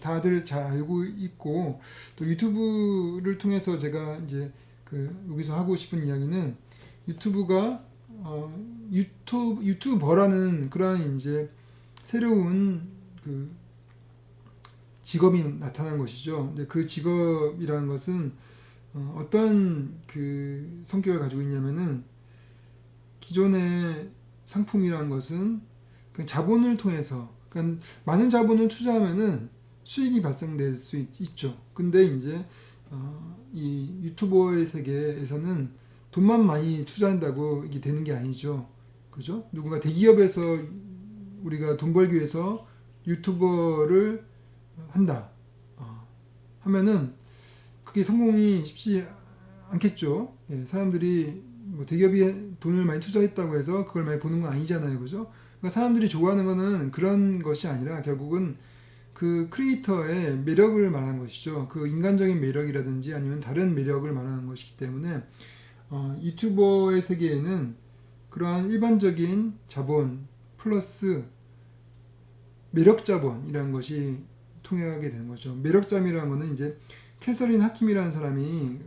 다들 잘 알고 있고, 또 유튜브를 통해서 제가 이제 여기서 하고 싶은 이야기는, 유튜브가 유튜버라는 그러한 이제 새로운 직업이 나타난 것이죠. 근데 그 직업이라는 것은 어떤 성격을 가지고 있냐면은, 기존의 상품이라는 것은 그냥 자본을 통해서, 그러니까 많은 자본을 투자하면은 수익이 발생될 수 있죠. 근데 이제 이 유튜버의 세계에서는 돈만 많이 투자한다고 이게 되는 게 아니죠. 그죠? 누군가 대기업에서 우리가 돈 벌기 위해서 유튜버를 한다 하면은 그게 성공이 쉽지 않겠죠. 예, 사람들이 뭐 대기업이 돈을 많이 투자했다고 해서 그걸 많이 보는 건 아니잖아요. 그죠? 그러니까 사람들이 좋아하는 거는 그런 것이 아니라 결국은 그 크리에이터의 매력을 말하는 것이죠. 그 인간적인 매력이라든지 아니면 다른 매력을 말하는 것이기 때문에 유튜버의 세계에는 그러한 일반적인 자본 플러스 매력 자본이라는 것이 통하게 되는 거죠. 매력 자본이라는 것은 이제 캐서린 하킴이라는 사람이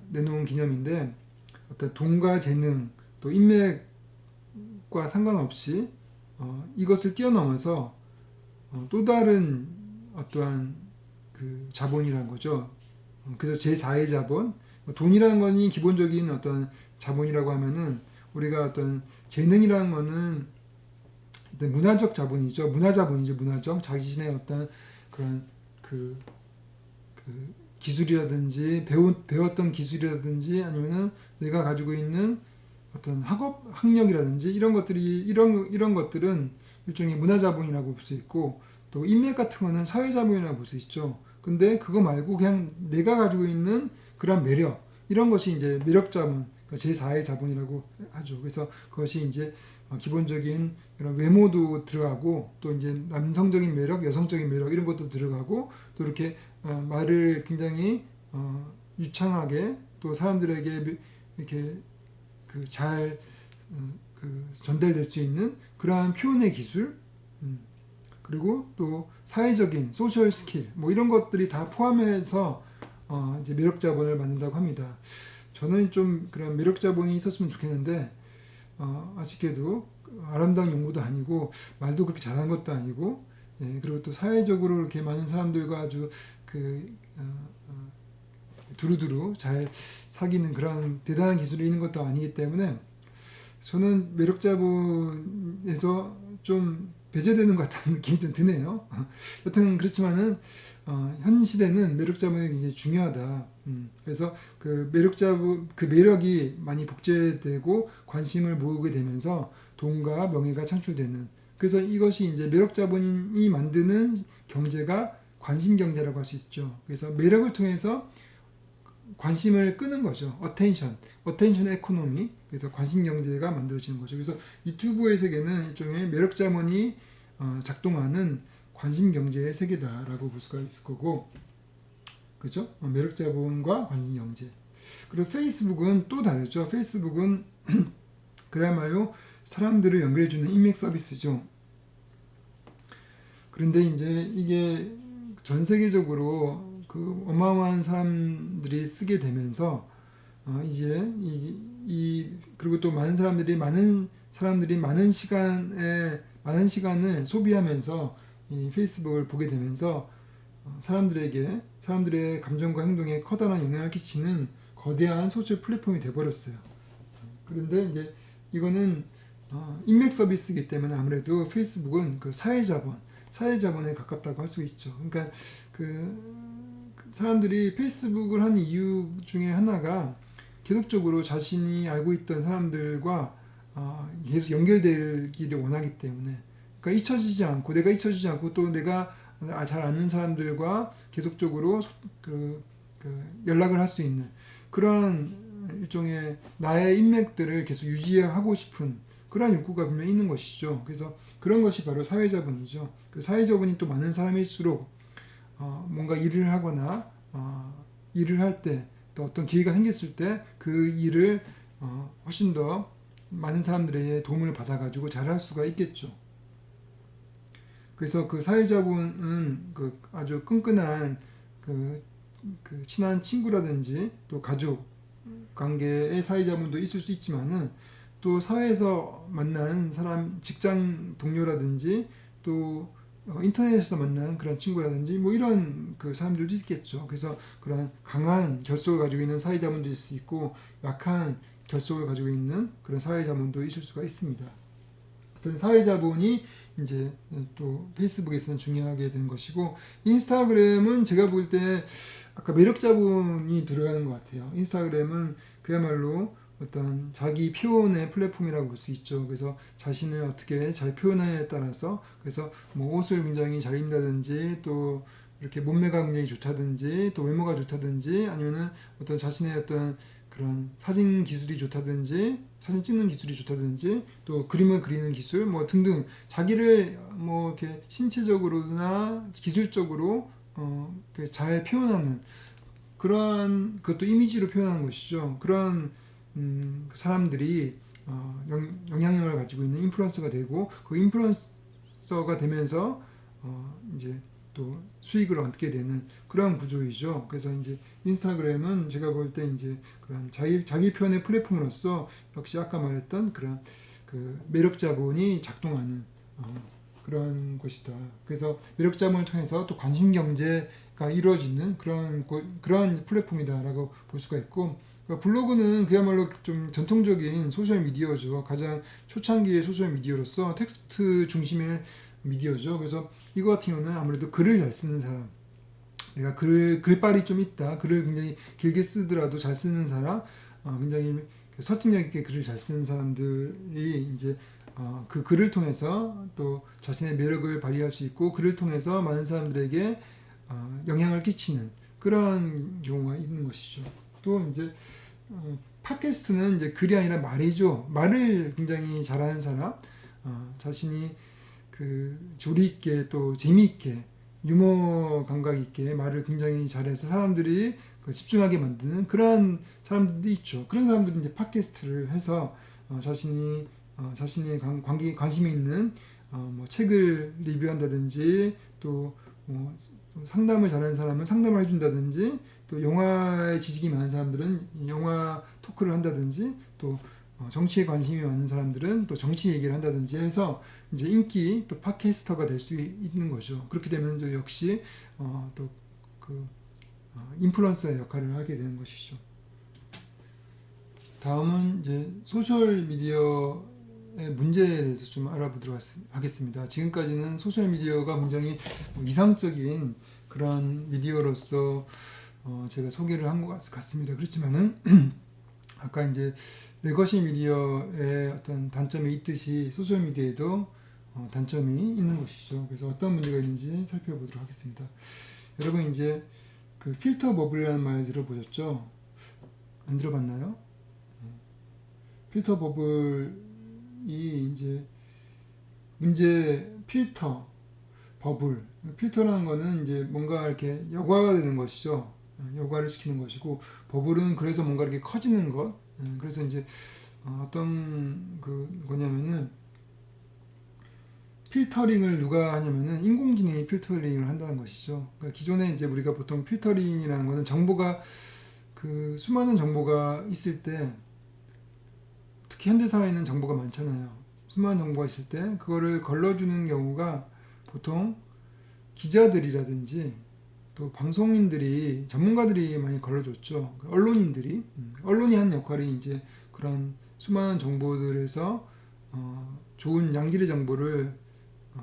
내놓은 개념인데, 어떤 돈과 재능 또 인맥과 상관없이 이것을 뛰어넘어서 또 다른 어떠한 자본이라는 거죠. 그래서 제4의 자본, 돈이라는 것이 기본적인 어떤 자본이라고 하면은, 우리가 어떤 재능이라는 것은 어떤 문화적 자본이죠. 문화자본이죠. 문화적 자신의 어떤 그런 기술이라든지 배웠던 기술이라든지 아니면은 내가 가지고 있는 어떤 학력이라든지 이런 것들은 일종의 문화자본이라고 볼 수 있고, 또 인맥 같은 거는 사회자본이라고 볼 수 있죠. 근데 그거 말고 그냥 내가 가지고 있는 그런 매력, 이런 것이 이제 매력자본, 제4의 자본이라고 하죠. 그래서 그것이 이제 기본적인 그런 외모도 들어가고, 또 이제 남성적인 매력, 여성적인 매력 이런 것도 들어가고, 또 이렇게 말을 굉장히 유창하게 또 사람들에게 이렇게 잘 전달될 수 있는 그러한 표현의 기술, 그리고 또 사회적인 소셜 스킬, 뭐 이런 것들이 다 포함해서 이제 매력 자본을 만든다고 합니다. 저는 좀 그런 매력 자본이 있었으면 좋겠는데, 아쉽게도 아름다운 용모도 아니고 말도 그렇게 잘하는 것도 아니고, 예, 그리고 또 사회적으로 이렇게 많은 사람들과 아주 두루두루 잘 사귀는 그런 대단한 기술이 있는 것도 아니기 때문에, 저는 매력 자본에서 좀 배제되는 것 같다는 느낌이 좀 드네요. 여튼 그렇지만은 현 시대는 매력 자본이 굉장히 중요하다. 그래서 그 매력 자본, 그 매력이 많이 복제되고 관심을 모으게 되면서 돈과 명예가 창출되는, 그래서 이것이 이제 매력 자본이 만드는 경제가 관심 경제라고 할 수 있죠. 그래서 매력을 통해서 관심을 끄는 거죠. 어텐션 에코노미. 그래서 관심 경제가 만들어지는 거죠. 그래서 유튜브의 세계는 일종의 매력 자본이 작동하는 관심 경제의 세계다라고 볼 수가 있을 거고, 그죠? 매력 자본과 관심 경제. 그리고 페이스북은 또 다르죠. 페이스북은 그야말로 사람들을 연결해주는 인맥 서비스죠. 그런데 이제 이게 전 세계적으로 어마어마한 사람들이 쓰게 되면서 이제 그리고 또 많은 사람들이 많은 시간을 소비하면서 이 페이스북을 보게 되면서 사람들의 감정과 행동에 커다란 영향을 끼치는 거대한 소셜 플랫폼이 돼버렸어요. 그런데 이제 이거는 인맥 서비스이기 때문에 아무래도 페이스북은 사회자본에 가깝다고 할 수 있죠. 그러니까 사람들이 페이스북을 하는 이유 중에 하나가 계속적으로 자신이 알고 있던 사람들과 계속 연결되기를 원하기 때문에, 그러니까 내가 잊혀지지 않고 또 내가 잘 아는 사람들과 계속적으로 연락을 할 수 있는 그런 일종의 나의 인맥들을 계속 유지하고 싶은 그런 욕구가 분명히 있는 것이죠. 그래서 그런 것이 바로 사회자본이죠. 그 사회자본이 또 많은 사람일수록 뭔가 일을 하거나 일을 할 때, 또 어떤 기회가 생겼을 때 그 일을 훨씬 더 많은 사람들의 도움을 받아가지고 잘할 수가 있겠죠. 그래서 그 사회자분은 그 아주 끈끈한 그 친한 친구라든지 또 가족 관계의 사회자분도 있을 수 있지만은 또 사회에서 만난 사람, 직장 동료라든지 또 인터넷에서 만난 그런 친구라든지 뭐 이런 그 사람들도 있겠죠. 그래서 그런 강한 결속을 가지고 있는 사회자분도 있을 수 있고 약한 결속을 가지고 있는 그런 사회자분도 있을 수가 있습니다. 어떤 사회자분이 이제 또 페이스북에서는 중요하게 되는 것이고, 인스타그램은 제가 볼 때 아까 매력자분이 들어가는 것 같아요. 인스타그램은 그야말로 어떤 자기 표현의 플랫폼이라고 볼 수 있죠. 그래서 자신을 어떻게 잘 표현하느냐에 따라서, 그래서 뭐 옷을 굉장히 잘 입는다든지 또 이렇게 몸매가 굉장히 좋다든지 또 외모가 좋다든지 아니면은 어떤 자신의 어떤 그런 사진 기술이 좋다든지 사진 찍는 기술이 좋다든지 또 그림을 그리는 기술 뭐 등등 자기를 뭐 이렇게 신체적으로나 기술적으로 잘 표현하는 그러한 그것도 이미지로 표현하는 것이죠. 그런 사람들이 영향력을 가지고 있는 인플루언서가 되고 그 인플루언서가 되면서 이제 또 수익을 얻게 되는 그런 구조이죠. 그래서 이제 인스타그램은 제가 볼 때 이제 그런 자기 표현의 플랫폼으로서 역시 아까 말했던 그런 그 매력자본이 작동하는 그런 것이다. 그래서 매력자본을 통해서 또 관심 경제가 이루어지는 그런 플랫폼이다라고 볼 수가 있고, 그러니까 블로그는 그야말로 좀 전통적인 소셜 미디어죠. 가장 초창기의 소셜 미디어로서 텍스트 중심의 미디어죠. 그래서 이거 같은 경우는 아무래도 글을 잘 쓰는 사람, 내가 글빨이 좀 있다, 글을 굉장히 길게 쓰더라도 잘 쓰는 사람, 굉장히 설득력 있게 글을 잘 쓰는 사람들이 이제 그 글을 통해서 또 자신의 매력을 발휘할 수 있고 글을 통해서 많은 사람들에게 영향을 끼치는 그런 경우가 있는 것이죠. 또 이제 팟캐스트는 이제 글이 아니라 말이죠. 말을 굉장히 잘하는 사람, 자신이 그 조리 있게 또 재미있게 유머 감각 있게 말을 굉장히 잘해서 사람들이 집중하게 만드는 그런 사람들도 있죠. 그런 사람들이 이제 팟캐스트를 해서 자신의 관심이 있는 뭐 책을 리뷰한다든지 또뭐 상담을 잘하는 사람은 상담을 해준다든지 또 영화에 지식이 많은 사람들은 영화 토크를 한다든지 또 정치에 관심이 많은 사람들은 또 정치 얘기를 한다든지 해서 이제 인기 또 팟캐스터가 될 수 있는 거죠. 그렇게 되면 또 역시 또 그 인플루언서의 역할을 하게 되는 것이죠. 다음은 이제 소셜 미디어의 문제에 대해서 좀 알아보도록 하겠습니다. 지금까지는 소셜 미디어가 굉장히 이상적인 그런 미디어로서 제가 소개를 한 것 같습니다. 그렇지만은 아까 이제 레거시 미디어의 어떤 단점이 있듯이 소셜 미디어에도 단점이 있는 것이죠. 그래서 어떤 문제가 있는지 살펴보도록 하겠습니다. 여러분 이제 그 필터 버블이라는 말 들어보셨죠? 안 들어봤나요? 필터 버블이 이제 필터 버블 필터라는 거는 이제 뭔가 이렇게 여과가 되는 것이죠. 여과를 시키는 것이고 버블은 그래서 뭔가 이렇게 커지는 것. 그래서 이제 어떤 거냐면은 필터링을 누가 하냐면은 인공지능이 필터링을 한다는 것이죠. 그러니까 기존에 이제 우리가 보통 필터링이라는 거는 정보가 그 수많은 정보가 있을 때 특히 현대 사회에는 정보가 많잖아요. 수많은 정보가 있을 때 그거를 걸러주는 경우가 보통 기자들이라든지 또 방송인들이 전문가들이 많이 걸러줬죠. 언론이 한 역할이 이제 그런 수많은 정보들에서 좋은 양질의 정보를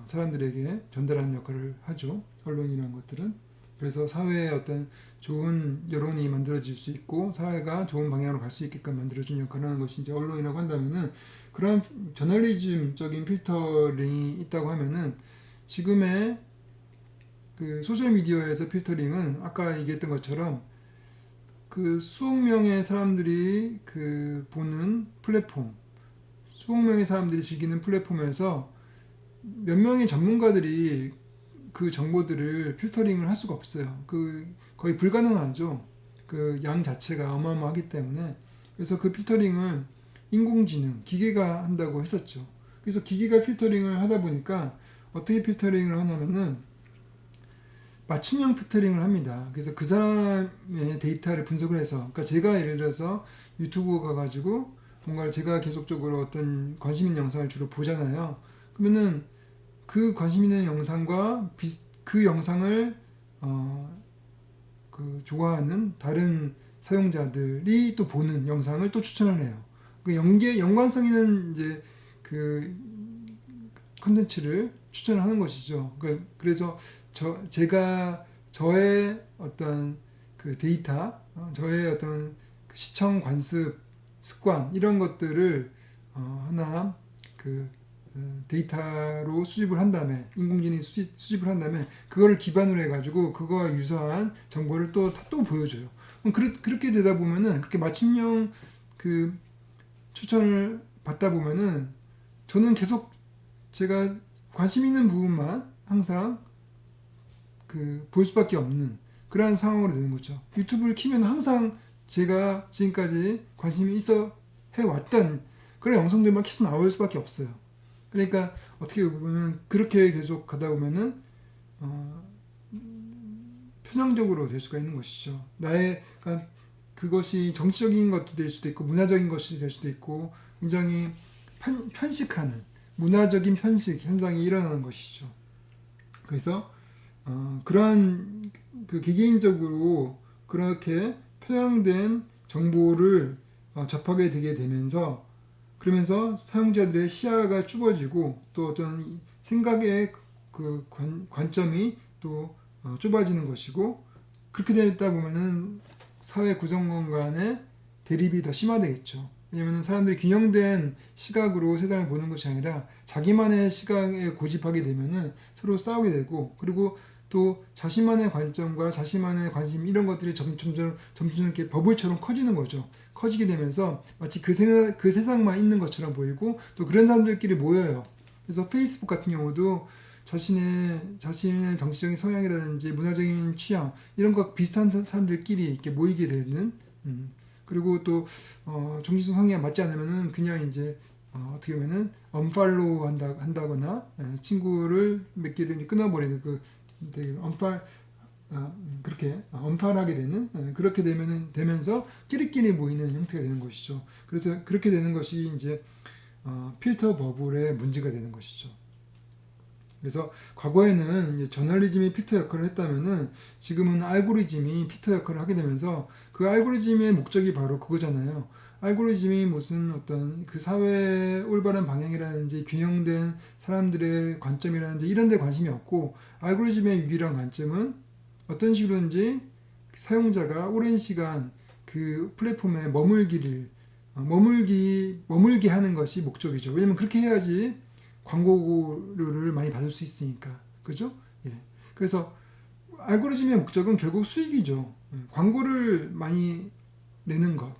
사람들에게 전달하는 역할을 하죠. 언론이라는 것들은. 그래서 사회에 어떤 좋은 여론이 만들어질 수 있고 사회가 좋은 방향으로 갈 수 있게끔 만들어주는 역할을 하는 것이 이제 언론이라고 한다면은 그런 저널리즘적인 필터링이 있다고 하면은 지금의 그 소셜미디어에서 필터링은 아까 얘기했던 것처럼 그 수억 명의 사람들이 그 보는 플랫폼, 수억 명의 사람들이 즐기는 플랫폼에서 몇 명의 전문가들이 그 정보들을 필터링을 할 수가 없어요. 거의 불가능하죠. 그 양 자체가 어마어마하기 때문에. 그래서 그 필터링을 인공지능, 기계가 한다고 했었죠. 그래서 기계가 필터링을 하다 보니까 어떻게 필터링을 하냐면은 맞춤형 필터링을 합니다. 그래서 그 사람의 데이터를 분석을 해서, 그러니까 제가 예를 들어서 유튜브 가가지고 뭔가 제가 계속적으로 어떤 관심 있는 영상을 주로 보잖아요. 그러면은 그 관심 있는 영상과 그 영상을 좋아하는 다른 사용자들이 또 보는 영상을 또 추천을 해요. 그 연관성 있는 이제 그 컨텐츠를 추천하는 것이죠. 그래서 제가 저의 어떤 그 데이터, 저의 어떤 그 시청 관습 습관 이런 것들을 하나 그 데이터로 수집을 한 다음에 인공지능이 수집을 한 다음에 그걸 기반으로 해가지고 그거와 유사한 정보를 또 보여줘요. 그렇게 되다 보면은 그렇게 맞춤형 그 추천을 받다 보면은 저는 계속 제가 관심 있는 부분만 항상 볼 수밖에 없는 그러한 상황으로 되는 거죠. 유튜브를 키면 항상 제가 지금까지 관심이 있어 해왔던 그런 영상들만 계속 나올 수밖에 없어요. 그러니까 어떻게 보면 그렇게 계속 가다 보면은 편향적으로 될 수가 있는 것이죠. 그러니까 그것이 정치적인 것도 될 수도 있고 문화적인 것이 될 수도 있고 굉장히 편식하는 문화적인 편식 현상이 일어나는 것이죠. 그래서 그러한 개개인적으로 그렇게 편향된 정보를 접하게 되게 되면서 그러면서 사용자들의 시야가 좁아지고 또 어떤 생각의 그 관점이 또 좁아지는 것이고 그렇게 되다 보면은 사회 구성원 간의 대립이 더 심화되겠죠. 왜냐하면 사람들이 균형된 시각으로 세상을 보는 것이 아니라 자기만의 시각에 고집하게 되면은 서로 싸우게 되고 그리고 또 자신만의 관점과 자신만의 관심 이런 것들이 점점 이렇게 버블처럼 커지는 거죠. 커지게 되면서 마치 그 세상만 있는 것처럼 보이고 또 그런 사람들끼리 모여요. 그래서 페이스북 같은 경우도 자신의 정치적인 성향이라든지 문화적인 취향 이런 것 비슷한 사람들끼리 이렇게 모이게 되는 그리고 또 정치적 성향이 맞지 않으면은 그냥 이제 어떻게 보면은 언팔로우 한다거나 친구를 몇 개를 끊어버리는 되게 그렇게 언팔하게 되는 그렇게 되면서 끼리끼리 모이는 형태가 되는 것이죠. 그래서 그렇게 되는 것이 이제 필터 버블의 문제가 되는 것이죠. 그래서 과거에는 이제 저널리즘이 필터 역할을 했다면은 지금은 알고리즘이 필터 역할을 하게 되면서 그 알고리즘의 목적이 바로 그거잖아요. 알고리즘이 무슨 어떤 그 사회의 올바른 방향이라든지 균형된 사람들의 관점이라든지 이런 데 관심이 없고 알고리즘의 유일한 관점은 어떤 식으로든지 사용자가 오랜 시간 그 플랫폼에 머물게 하는 것이 목적이죠. 왜냐면 그렇게 해야지 광고를 많이 받을 수 있으니까. 그죠? 예. 그래서 알고리즘의 목적은 결국 수익이죠. 광고를 많이 내는 것.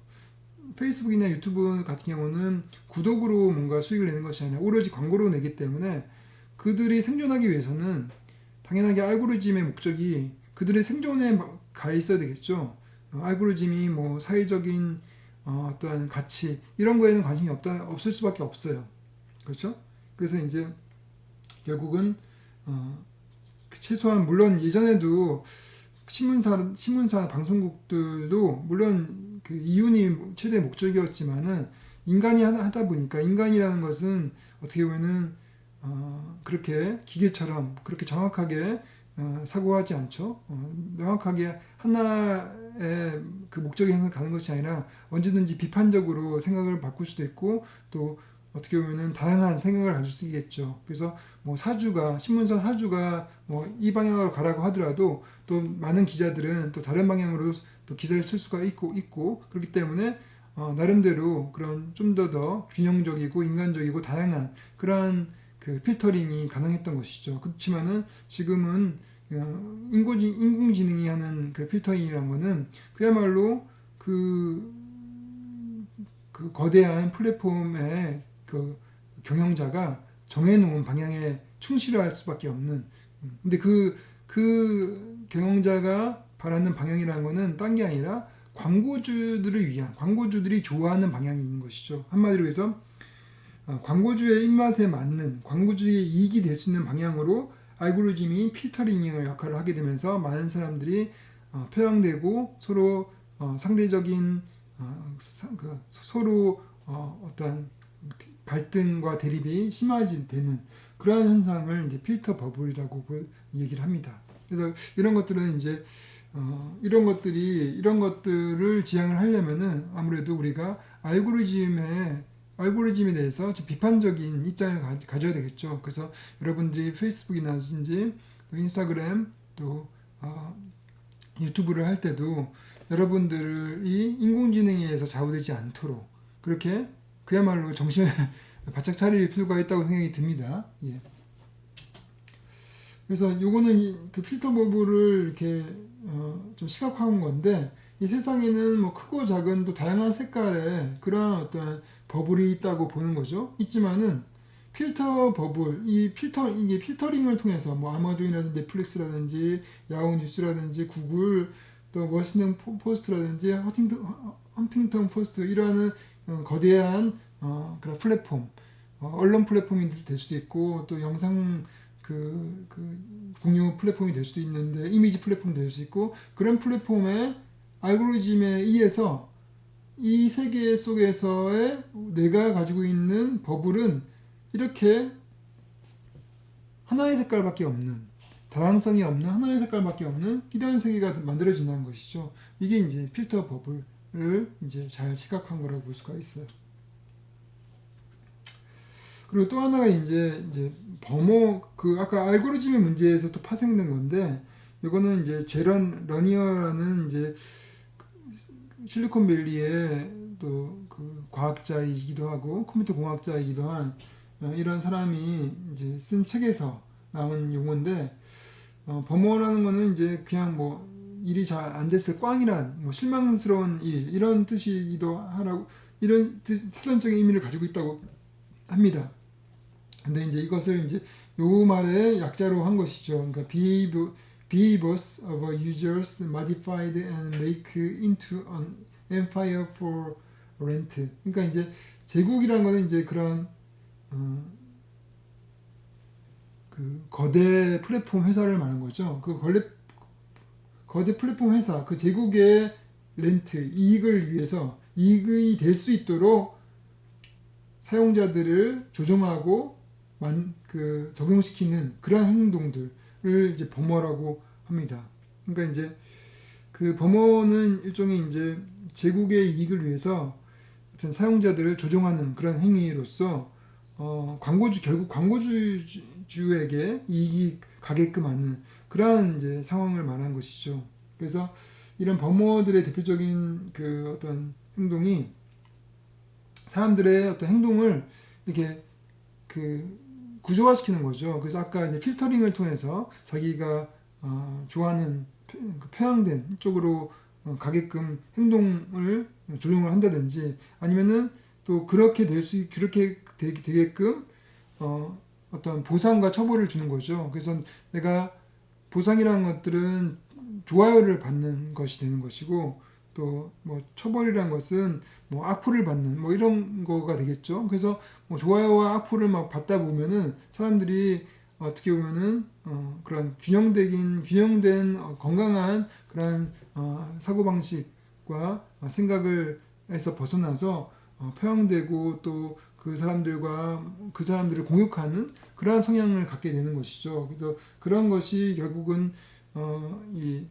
페이스북이나 유튜브 같은 경우는 구독으로 뭔가 수익을 내는 것이 아니라 오로지 광고로 내기 때문에 그들이 생존하기 위해서는 당연하게 알고리즘의 목적이 그들의 생존에 가 있어야 되겠죠. 알고리즘이 뭐 사회적인 어떤 가치 이런 거에는 관심이 없을 수밖에 없어요. 그렇죠? 그래서 이제 결국은 최소한 물론 예전에도 신문사 방송국들도 물론 그 이윤이 최대 목적이었지만은 인간이 하다 보니까 인간이라는 것은 어떻게 보면은 그렇게 기계처럼 그렇게 정확하게 사고하지 않죠. 명확하게 하나의 그 목적에 향해 가는 것이 아니라 언제든지 비판적으로 생각을 바꿀 수도 있고 또 어떻게 보면은 다양한 생각을 가질 수 있겠죠. 그래서 뭐 신문사 사주가 뭐 이 방향으로 가라고 하더라도 또 많은 기자들은 또 다른 방향으로 또 기사를 쓸 수가 있고 그렇기 때문에 나름대로 그런 좀 더 균형적이고 인간적이고 다양한 그러한 그 필터링이 가능했던 것이죠. 그렇지만은 지금은 인공지능이 하는 그 필터링이라는 거는 그야말로 그 거대한 플랫폼의 그 경영자가 정해놓은 방향에 충실할 수밖에 없는 근데 그 경영자가 바라는 방향이라는 거는 딴 게 아니라 광고주들을 위한, 광고주들이 좋아하는 방향이 있는 것이죠. 한마디로 해서 광고주의 입맛에 맞는, 광고주의 이익이 될 수 있는 방향으로 알고리즘이 필터링 역할을 하게 되면서 많은 사람들이 표현되고 서로 상대적인 서로 어떤 갈등과 대립이 심해지는 그러한 현상을 이제 필터 버블이라고 얘기를 합니다. 그래서 이런 것들은 이제 이런 것들을 지향을 하려면은 아무래도 우리가 알고리즘에 대해서 좀 비판적인 입장을 가져야 되겠죠. 그래서 여러분들이 페이스북이나든지 또 인스타그램 또 유튜브를 할 때도 여러분들이 인공지능에 의해서 좌우되지 않도록 그렇게 그야말로 정신을 바짝 차릴 필요가 있다고 생각이 듭니다. 예. 그래서 요거는 그 필터 버블을 이렇게 좀 시각화한 건데 이 세상에는 뭐 크고 작은 또 다양한 색깔의 그러한 어떤 버블이 있다고 보는 거죠. 있지만은 필터 버블, 이게 필터링을 통해서 뭐 아마존이라든지 넷플릭스라든지 야후 뉴스라든지 구글 또 워싱턴 포스트라든지 헌팅턴 포스트 이러한 거대한 그런 플랫폼, 언론 플랫폼이 될 수도 있고 또 영상 그 공유 플랫폼이 될 수도 있는데 이미지 플랫폼이 될 수 있고 그런 플랫폼의 알고리즘에 의해서 이 세계 속에서의 내가 가지고 있는 버블은 이렇게 하나의 색깔밖에 없는 다양성이 없는 하나의 색깔밖에 없는 이런 세계가 만들어진다는 것이죠. 이게 이제 필터 버블을 이제 잘 시각한 거라고 볼 수가 있어요. 그리고 또 하나가 이제 아까 알고리즘의 문제에서 또 파생된 건데 이거는 이제 제런 러니어라는 이제 실리콘밸리의 또 그 과학자이기도 하고 컴퓨터 공학자이기도 한 이런 사람이 이제 쓴 책에서 나온 용어인데 버머라는 거는 이제 그냥 뭐 일이 잘 안 됐을 꽝이란 뭐 실망스러운 일 이런 뜻이기도 하라고 이런 사전적인 의미를 가지고 있다고 합니다. 근데 이제 이것을 이제 요 말의 약자로 한 것이죠. 그러니까 behaviors of users modified and make into an empire for rent. 그러니까 이제 제국이라는 거는 이제 그런 그 거대 플랫폼 회사를 말하는 거죠. 그 거대 플랫폼 회사, 그 제국의 렌트, 이익을 위해서 이익이 될 수 있도록 사용자들을 조종하고 적용시키는 그런 행동들을 이제 범어라고 합니다. 그러니까 이제 그 범어는 일종의 이제 제국의 이익을 위해서 어떤 사용자들을 조종하는 그런 행위로서 결국 광고주에게 이익이 가게끔 하는 그러한 이제 상황을 말한 것이죠. 그래서 이런 범어들의 대표적인 그 어떤 행동이 사람들의 어떤 행동을 이렇게 그 구조화시키는 거죠. 그래서 아까 이제 필터링을 통해서 자기가 좋아하는 편향된 쪽으로 가게끔 행동을 조정을 한다든지 아니면은 또 그렇게 되게끔 어떤 보상과 처벌을 주는 거죠. 그래서 내가 보상이라는 것들은 좋아요를 받는 것이 되는 것이고 또 뭐 처벌이라는 것은 뭐 악플을 받는 뭐 이런 거가 되겠죠. 그래서 뭐 좋아요와 악플을 막 받다 보면은 사람들이 어떻게 보면은 그런 균형된 건강한 그런 사고방식과 생각을 해서 벗어나서 표현되고 또 그 사람들을 공격하는 그러한 성향을 갖게 되는 것이죠. 그래서 그런 것이 결국은 그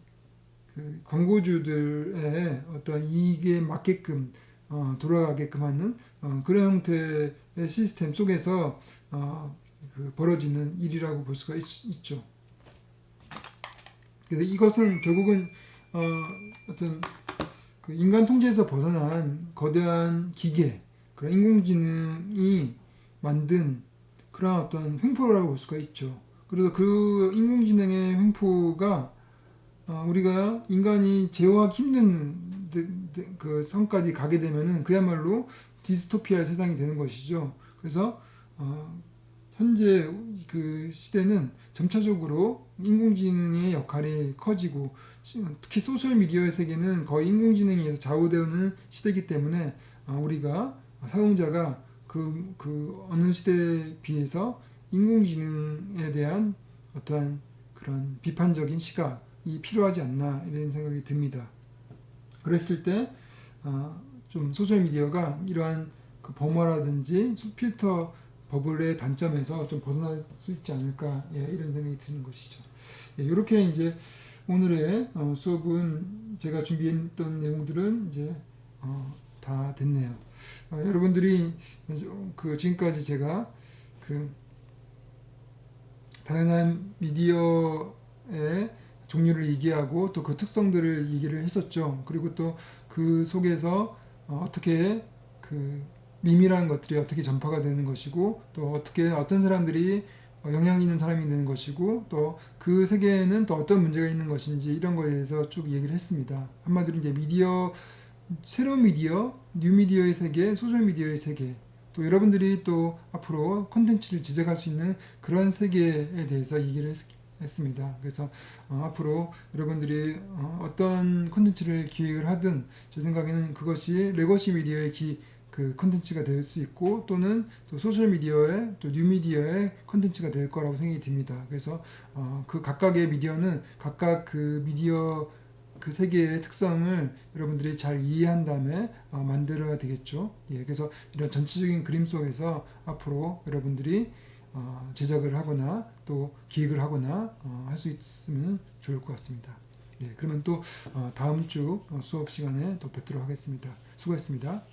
광고주들의 어떤 이익에 맞게끔 돌아가게끔 하는 그런 형태의 시스템 속에서 그 벌어지는 일이라고 볼 수가 있죠. 그래서 이것은 결국은 어떤 그 인간 통제에서 벗어난 거대한 기계, 그런 인공지능이 만든 그런 어떤 횡포라고 볼 수가 있죠. 그래서 그 인공지능의 횡포가 우리가 인간이 제어하기 힘든 그 선까지 가게 되면은 그야말로 디스토피아의 세상이 되는 것이죠. 그래서 현재 그 시대는 점차적으로 인공지능의 역할이 커지고 특히 소셜미디어의 세계는 거의 인공지능에 의해서 좌우되는 시대이기 때문에 우리가 사용자가 그 어느 시대에 비해서 인공지능에 대한 어떠한 그런 비판적인 시각이 필요하지 않나 이런 생각이 듭니다. 그랬을 때 좀 소셜미디어가 이러한 그 범어라든지 필터 버블의 단점에서 좀 벗어날 수 있지 않을까 이런 생각이 드는 것이죠. 이렇게 이제 오늘의 수업은 제가 준비했던 내용들은 이제 다 됐네요. 여러분들이 그 지금까지 제가 그 다양한 미디어의 종류를 얘기하고 또 그 특성들을 얘기를 했었죠. 그리고 또 그 속에서 어떻게 그 밈이라는 것들이 어떻게 전파가 되는 것이고 또 어떻게 어떤 사람들이 영향 있는 사람이 되는 것이고 또 그 세계에는 또 어떤 문제가 있는 것인지 이런 거에 대해서 쭉 얘기를 했습니다. 한마디로 이제 미디어, 새로운 미디어, 뉴미디어의 세계, 소셜미디어의 세계, 또 여러분들이 또 앞으로 콘텐츠를 제작할 수 있는 그런 세계에 대해서 얘기를 했습니다. 그래서 앞으로 여러분들이 어떤 콘텐츠를 기획을 하든 제 생각에는 그것이 레거시 미디어의 그 콘텐츠가 될 수 있고 또는 또 소셜미디어의 또 뉴미디어의 콘텐츠가 될 거라고 생각이 듭니다. 그래서 그 각각의 미디어는 각각 그 미디어 그 세계의 특성을 여러분들이 잘 이해한 다음에 만들어야 되겠죠. 그래서 이런 전체적인 그림 속에서 앞으로 여러분들이 제작을 하거나 또 기획을 하거나 할 수 있으면 좋을 것 같습니다. 그러면 또 다음 주 수업 시간에 또 뵙도록 하겠습니다. 수고했습니다.